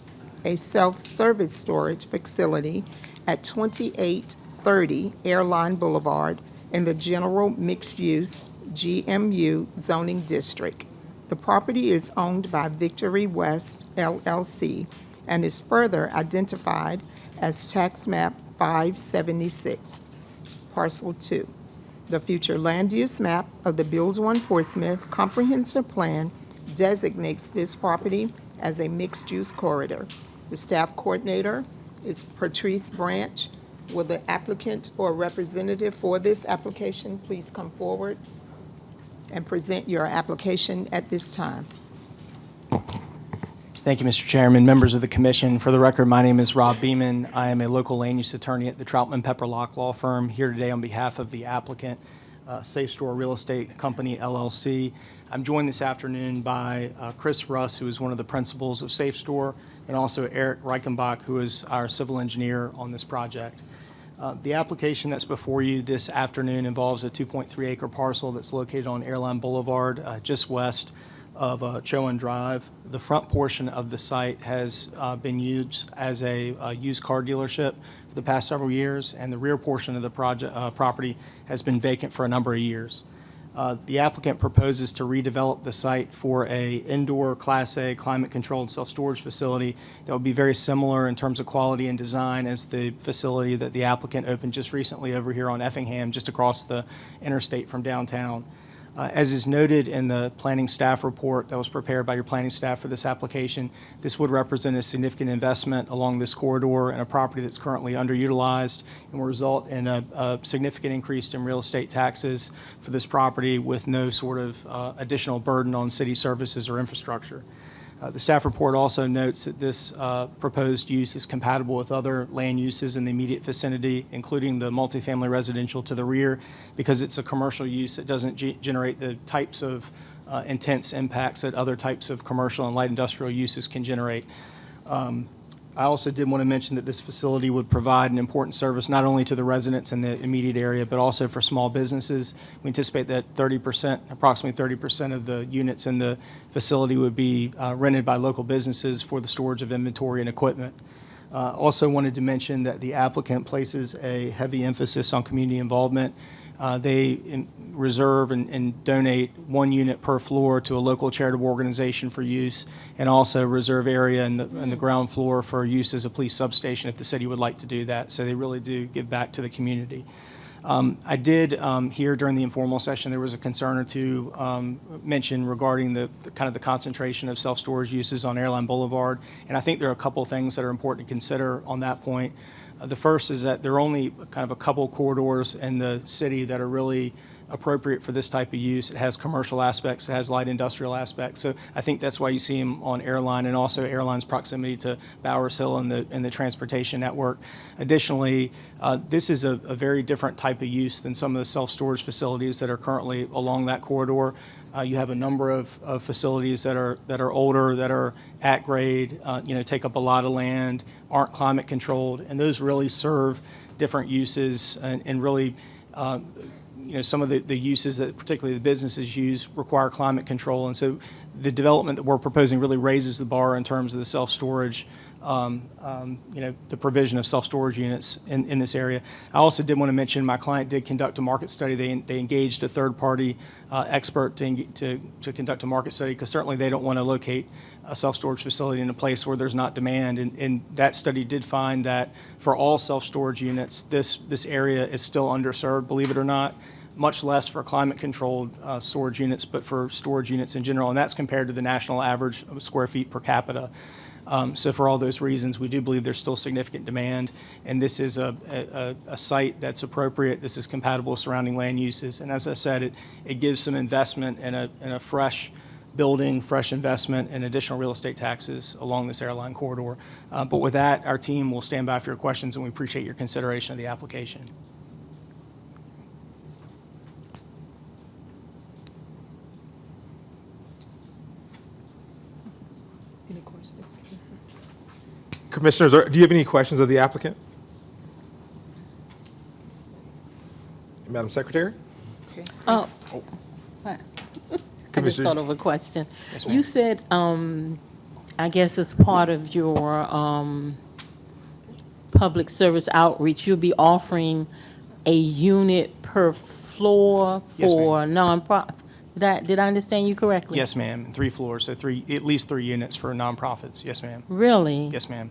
storage facility at 2830 Airline Boulevard in the General Mixed Use, GMU zoning district. The property is owned by Victory West, LLC, and is further identified as tax map 576, parcel 2. The future land use map of the Build One Portsmouth Comprehensive Plan designates this property as a mixed-use corridor. The staff coordinator is Patrice Branch. Will the applicant or representative for this application please come forward and present your application at this time? Thank you, Mr. Chairman, members of the commission. For the record, my name is Rob Beeman. I am a local land use attorney at the Troutman Pepper Lock Law Firm, here today on behalf of the applicant, Safe Store Real Estate Company, LLC. I'm joined this afternoon by Chris Russ, who is one of the principals of Safe Store, and also Eric Reichenbach, who is our civil engineer on this project. The application that's before you this afternoon involves a 2.3 acre parcel that's located on Airline Boulevard, just west of Chowan Drive. The front portion of the site has been used as a used car dealership for the past several years, and the rear portion of the property has been vacant for a number of years. The applicant proposes to redevelop the site for a indoor Class A climate-controlled self-storage facility that will be very similar in terms of quality and design as the facility that the applicant opened just recently over here on Effingham, just across the interstate from downtown. As is noted in the planning staff report that was prepared by your planning staff for this application, this would represent a significant investment along this corridor and a property that's currently underutilized and will result in a significant increase in real estate taxes for this property with no sort of additional burden on city services or infrastructure. The staff report also notes that this proposed use is compatible with other land uses in the immediate vicinity, including the multifamily residential to the rear, because it's a commercial use that doesn't generate the types of intense impacts that other types of commercial and light industrial uses can generate. I also did want to mention that this facility would provide an important service not only to the residents in the immediate area, but also for small businesses. We anticipate that approximately 30% of the units in the facility would be rented by local businesses for the storage of inventory and equipment. Also wanted to mention that the applicant places a heavy emphasis on community involvement. They reserve and donate 1 unit per floor to a local charitable organization for use, and also reserve area in the ground floor for use as a police substation if the city would like to do that. So they really do give back to the community. I did hear during the informal session there was a concern or two mentioned regarding the kind of the concentration of self-storage uses on Airline Boulevard, and I think there are a couple things that are important to consider on that point. The first is that there are only kind of a couple corridors in the city that are really appropriate for this type of use. It has commercial aspects, it has light industrial aspects. So I think that's why you see them on Airline, and also Airline's proximity to Bowers Hill and the transportation network. Additionally, this is a very different type of use than some of the self-storage facilities that are currently along that corridor. You have a number of facilities that are older, that are at grade, take up a lot of land, aren't climate controlled, and those really serve different uses and really, some of the uses that particularly the businesses use require climate control. And so the development that we're proposing really raises the bar in terms of the self-storage, the provision of self-storage units in this area. I also did want to mention my client did conduct a market study. They engaged a third-party expert to conduct a market study, because certainly they don't want to locate a self-storage facility in a place where there's not demand. And that study did find that for all self-storage units, this area is still underserved, believe it or not, much less for climate-controlled storage units, but for storage units in general. And that's compared to the national average of square feet per capita. So for all those reasons, we do believe there's still significant demand, and this is a site that's appropriate. This is compatible with surrounding land uses, and as I said, it gives some investment in a fresh building, fresh investment, and additional real estate taxes along this airline corridor. But with that, our team will stand by for your questions, and we appreciate your consideration of the application. Any questions? Commissioners, do you have any questions of the applicant? Madam Secretary? Oh. I just thought of a question. Yes, ma'am. You said, I guess as part of your public service outreach, you'll be offering a unit per floor Yes, for nonprofit. Did I understand you correctly? Yes, ma'am. 3 floors, so at least 3 units for nonprofits. Yes, ma'am. Really? Yes, ma'am.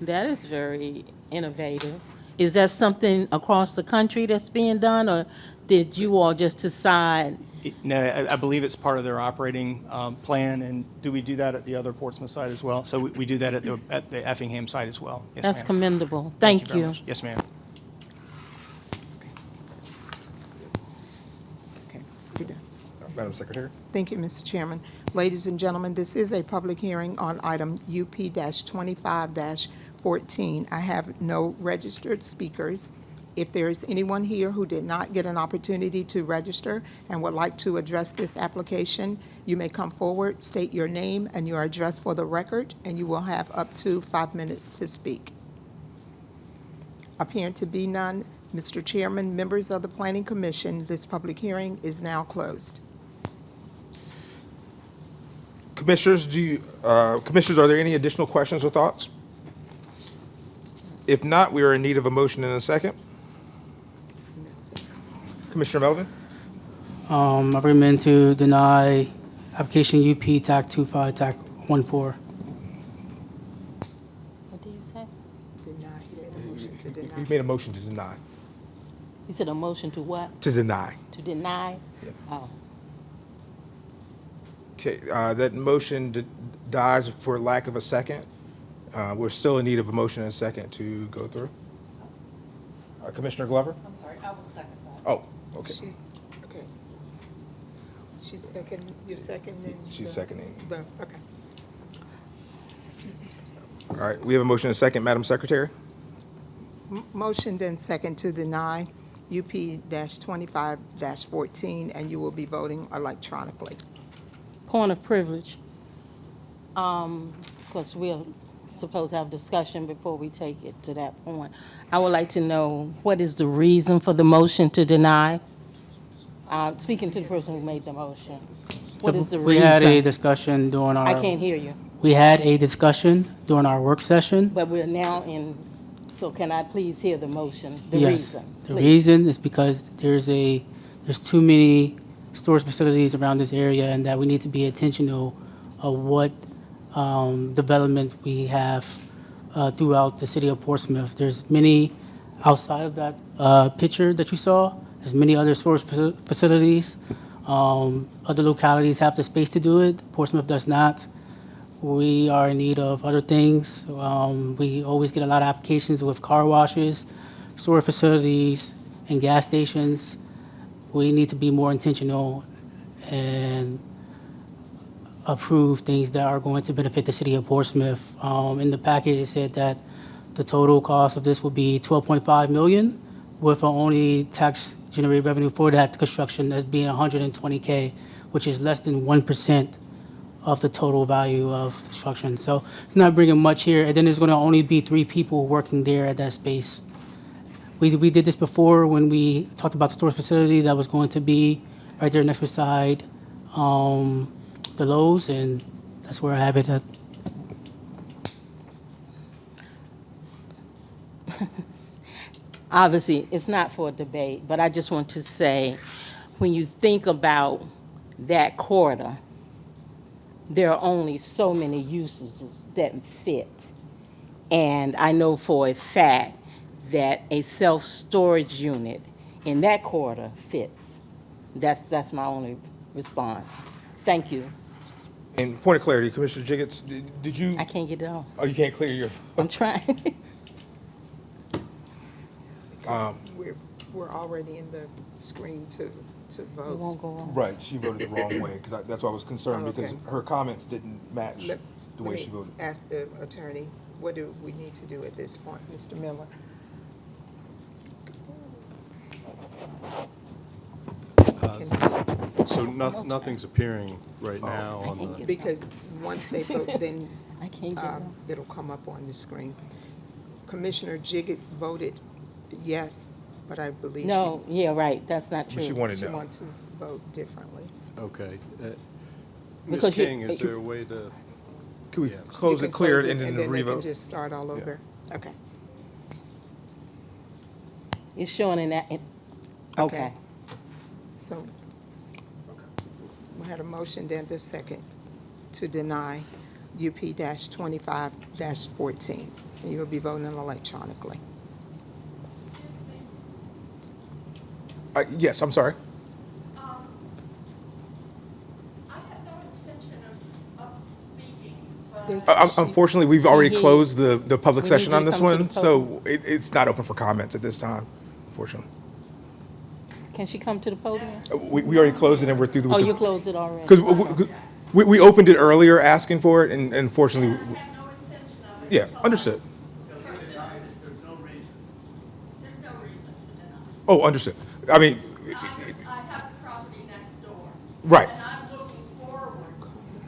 That is very innovative. Is that something across the country that's being done, or did you all just decide? No, I believe it's part of their operating plan. And do we do that at the other Portsmouth site as well? So we do that at the Effingham site as well. Yes, That's ma'am. commendable. Thank Thank very you. much. Yes, ma'am. Madam Secretary? Thank you, Mr. Chairman. Ladies and gentlemen, this is a public hearing on item UP-25-14. I have no registered speakers. If there is anyone here who did not get an opportunity to register and would like to address this application, you may come forward, state your name and your address for the record, and you will have up to 5 minutes to speak. Appearing to be none, Mr. Chairman, members of the Planning Commission, this public hearing is now closed. Commissioners, Commissioners, are there any additional questions or thoughts? If not, we are in need of a motion in a second. Commissioner Melvin? I recommend to deny application UP TAC 25 TAC 14. What did you say? Deny, he made a motion to deny. You made a motion to deny. You said a motion to what? To deny. To deny? Oh. Okay, that motion dies for lack of a second. We're still in need of a motion and a second to go through. Commissioner Glover? I'm sorry, I will second that. Oh, okay. Okay. She's second, you're seconding? She's seconding. Okay. All right, we have a motion and a second, Madam Secretary. Motion then second to deny UP-25-14, and you will be voting electronically. Point of privilege. Because we're supposed to have discussion before we take it to that point. I would like to know what is the reason for the motion to deny? Speaking to the person who made the motion. What is the reason? We had a discussion during our. I can't hear you. We had a discussion during our work session. But we're now in, so can I please hear the motion, the Yes. reason? The please? reason is because there's too many storage facilities around this area, and that we need to be intentional of what development we have throughout the city of Portsmouth. There's many outside of that picture that you saw. There's many other storage facilities. Other localities have the space to do it. Portsmouth does not. We are in need of other things. We always get a lot of applications with car washes, storage facilities, and gas stations. We need to be more intentional and approve things that are going to benefit the city of Portsmouth. In the package, it said that the total cost of this will be $12.5 million, with only tax generated revenue for that construction as being $120K, which is less than 1% of the total value of construction. So it's not bringing much here. And then there's going to only be 3 people working there at that space. We did this before when we talked about the storage facility that was going to be right there next beside the Lowe's, and that's where I have it at. Obviously, it's not for a debate, but I just want to say, when you think about that corridor, there are only so many usages that fit. And I know for a fact that a self-storage unit in that corridor fits. That's my only response. Thank you. And point of clarity, Commissioner Jiggets, did you? I can't get it off. Oh, you can't clear your. I'm trying. We're already in the screen to vote. It won't go on. Right, she voted the wrong way, because that's why I was concerned, Oh, because okay. her comments didn't match the way she voted. Ask the attorney, what do we need to do at this point, Mr. Miller? So nothing's appearing right now on the. Because once they vote, then I can't get it off. it'll come up on the screen. Commissioner Jiggets voted yes, but I believe No, yeah, right, that's not true. She wanted she no. wants to vote differently. Okay. Ms. Because you- King, is there a way to? Can we Yeah. close You it, can clear close it, and then the they can revote? just start all over? Okay. It's showing in that, okay. Okay. So we had a motion then to second to deny UP-25-14. And you will be voting electronically. Yes, I'm sorry. I have no intention of speaking, but Unfortunately, we've already hear you. closed the public We session need on you to this come to one, the so it's not open for comments at this time, unfortunately. Can she come to the podium? We already closed it and we're through the. Oh, you closed it already? Because we opened it earlier asking for it, and unfortunately. Yeah, understood. Oh, understood. I mean, I have the property next door. right. And I'm looking forward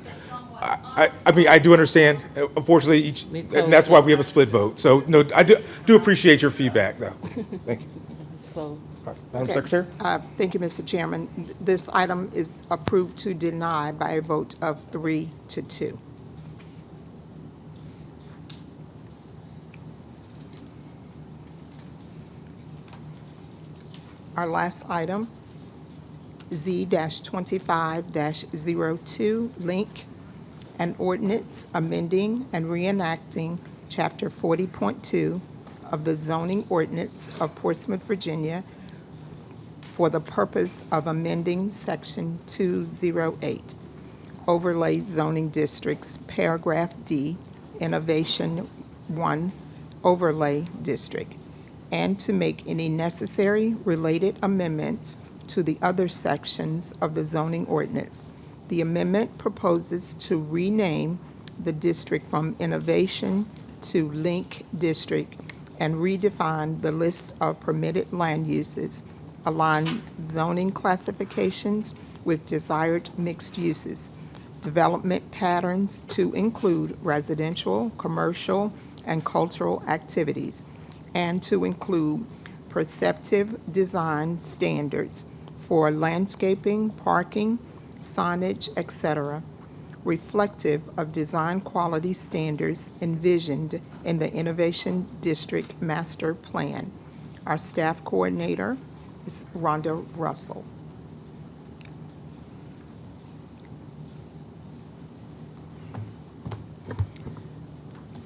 to somewhat. I mean, I do understand. Unfortunately, and that's why we have a split vote. So, no, I do appreciate your feedback, though. Thank you. So, All right, Madam Okay. Secretary? Thank you, Mr. Chairman. This item is approved to deny by a vote of 3-2. Our last item Z-25-02, link, an ordinance amending and reenacting Chapter 40.2 of the zoning ordinance of Portsmouth, Virginia, for the purpose of amending Section 208, overlay zoning districts, paragraph D, Innovation 1 overlay district, and to make any necessary related amendments to the other sections of the zoning ordinance. The amendment proposes to rename the district from Innovation to Link District and redefine the list of permitted land uses, align zoning classifications with desired mixed uses, development patterns to include residential, commercial, and cultural activities, and to include perceptive design standards for landscaping, parking, signage, etc., reflective of design quality standards envisioned in the Innovation District Master Plan. Our staff coordinator is Rhonda Russell.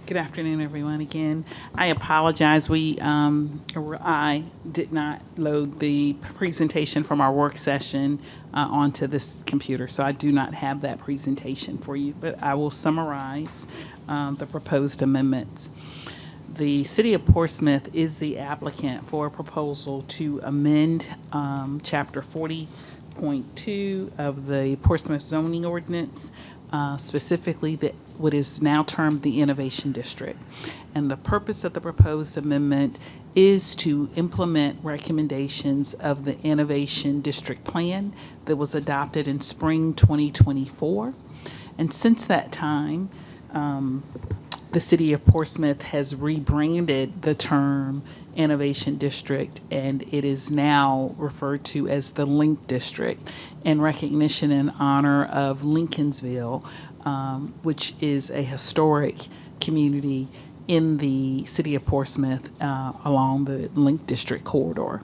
Good afternoon, everyone. Again, I apologize. I did not load the presentation from our work session onto this computer, so I do not have that presentation for you, but I will summarize the proposed amendments. The City of Portsmouth is the applicant for a proposal to amend Chapter 40.2 of the Portsmouth zoning ordinance, specifically what is now termed the Innovation District. And the purpose of the proposed amendment is to implement recommendations of the Innovation District Plan that was adopted in spring 2024. And since that time, the City of Portsmouth has rebranded the term Innovation District, and it is now referred to as the Link District in recognition and honor of Lincolnsville, which is a historic community in the City of Portsmouth along the Link District corridor.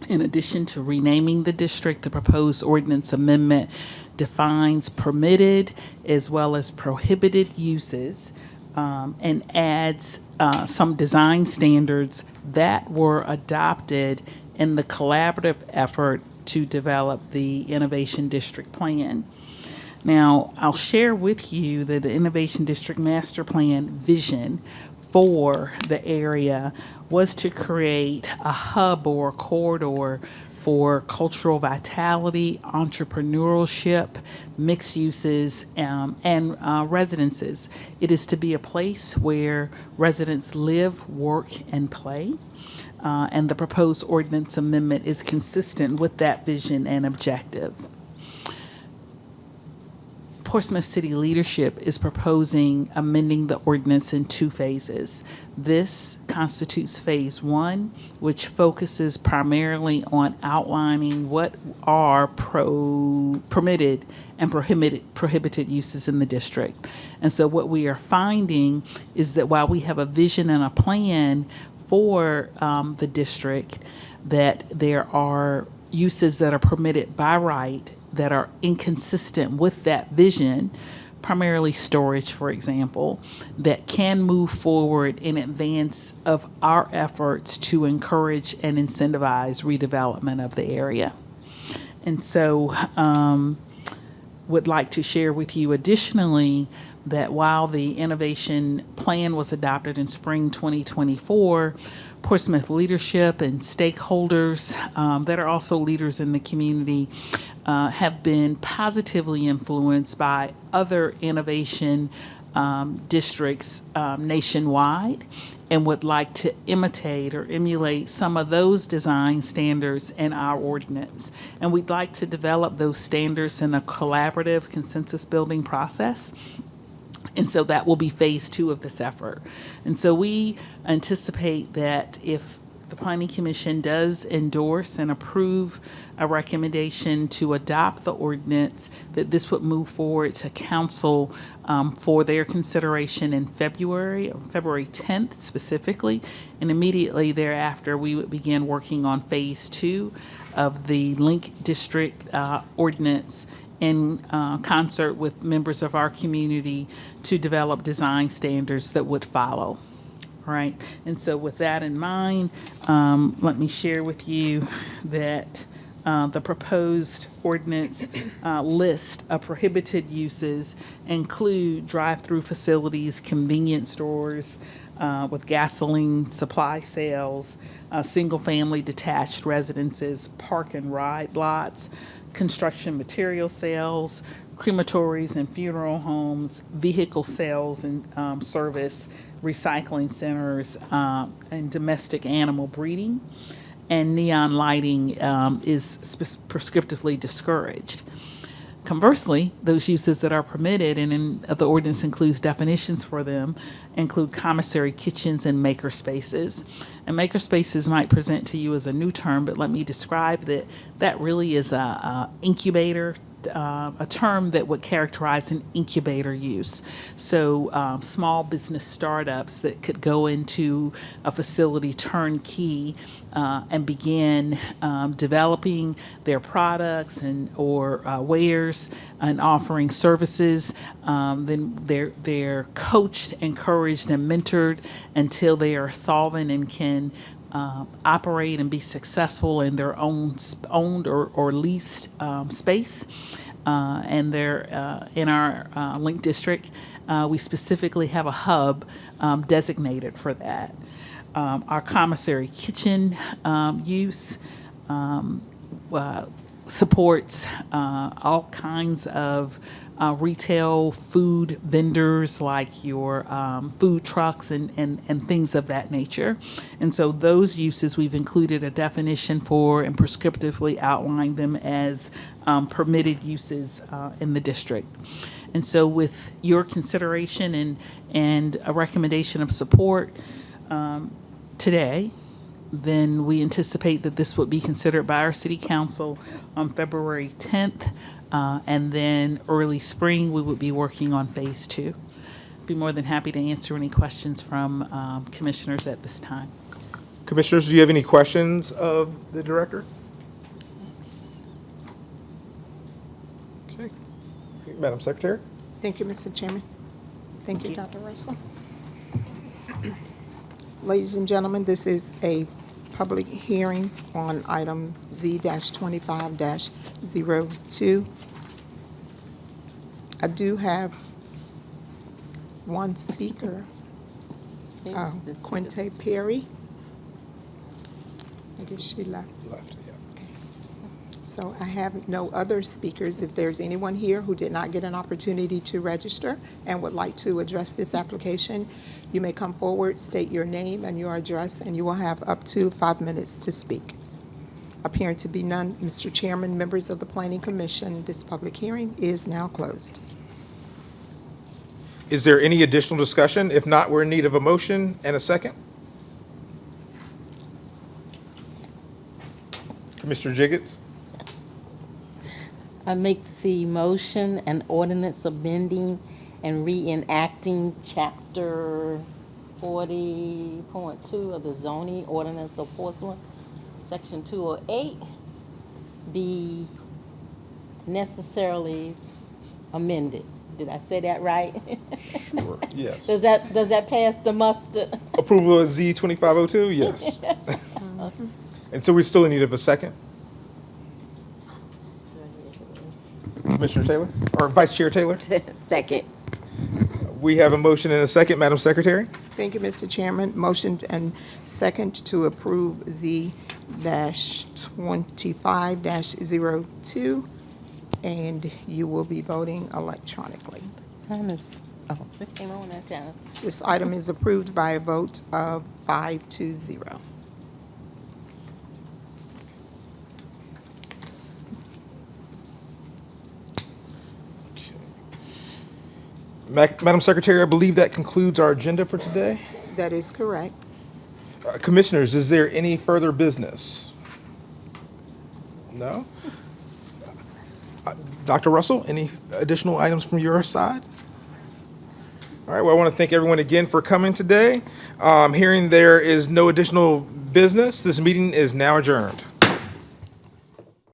In addition to renaming the district, the proposed ordinance amendment defines permitted as well as prohibited uses and adds some design standards that were adopted in the collaborative effort to develop the Innovation District Plan. Now, I'll share with you that the Innovation District Master Plan vision for the area was to create a hub or a corridor for cultural vitality, entrepreneurship, mixed uses, and residences. It is to be a place where residents live, work, and play. And the proposed ordinance amendment is consistent with that vision and objective. Portsmouth City leadership is proposing amending the ordinance in two phases. This constitutes phase one, which focuses primarily on outlining what are permitted and prohibited uses in the district. And so what we are finding is that while we have a vision and a plan for the district, that there are uses that are permitted by right that are inconsistent with that vision, primarily storage, for example, that can move forward in advance of our efforts to encourage and incentivize redevelopment of the area. And so would like to share with you additionally that while the innovation plan was adopted in spring 2024, Portsmouth leadership and stakeholders that are also leaders in the community have been positively influenced by other innovation districts nationwide and would like to imitate or emulate some of those design standards in our ordinance. And we'd like to develop those standards in a collaborative consensus building process. And so that will be phase two of this effort. And so we anticipate that if the Planning Commission does endorse and approve a recommendation to adopt the ordinance, that this would move forward to council for their consideration in February 10th specifically, and immediately thereafter, we would begin working on Phase 2 of the Link District ordinance in concert with members of our community to develop design standards that would follow. Right, and so with that in mind, let me share with you that the proposed ordinance list of prohibited uses include drive-through facilities, convenience stores with gasoline supply sales, single-family detached residences, park and ride lots, construction material sales, crematories and funeral homes, vehicle sales and service, recycling centers, and domestic animal breeding. And neon lighting is prescriptively discouraged. Conversely, those uses that are permitted, and the ordinance includes definitions for them, include commissary kitchens and maker spaces. And maker spaces might present to you as a new term, but let me describe that that really is a incubator, a term that would characterize an incubator use. So small business startups that could go into a facility turnkey and begin developing their products or wares and offering services. Then they're coached, encouraged, and mentored until they are solvent and can operate and be successful in their owned or leased space. And they're in our Link District. We specifically have a hub designated for that. Our commissary kitchen use supports all kinds of retail food vendors like your food trucks and things of that nature. And so those uses we've included a definition for and prescriptively outlined them as permitted uses in the district. And so with your consideration and a recommendation of support today, then we anticipate that this would be considered by our city council on February 10th. And then early spring, we would be working on Phase 2. Be more than happy to answer any questions from commissioners at this time. Commissioners, do you have any questions of the director? Okay. Madam Secretary? Thank you, Mr. Chairman. Thank you, Dr. Russell. Ladies and gentlemen, this is a public hearing on item Z-25-02. I do have one speaker, Quinte Perry. I guess she left. So I have no other speakers. If there's anyone here who did not get an opportunity to register and would like to address this application, you may come forward, state your name and your address, and you will have up to 5 minutes to speak. Appearing to be none, Mr. Chairman, members of the Planning Commission, this public hearing is now closed. Is there any additional discussion? If not, we're in need of a motion and a second. Commissioner Jiggets? I make the motion and ordinance amending and reenacting chapter 40.2 of the zoning ordinance of Portsmouth, section 208, be necessarily amended. Did I say that right? Sure, yes. Does that pass the muster? Approval of Z-2502? Yes. And so we're still in need of a second? Commissioner Taylor? Or Vice Chair Taylor? Second. We have a motion and a second, Madam Secretary. Thank you, Mr. Chairman. Motion and second to approve Z-25-02, and you will be voting electronically. It came on that time. This item is approved by a vote of 5-0. Madam Secretary, I believe that concludes our agenda for today. That is correct. Commissioners, is there any further business? No? Dr. Russell, any additional items from your side? All right, well, I want to thank everyone again for coming today. Hearing there is no additional business, this meeting is now adjourned.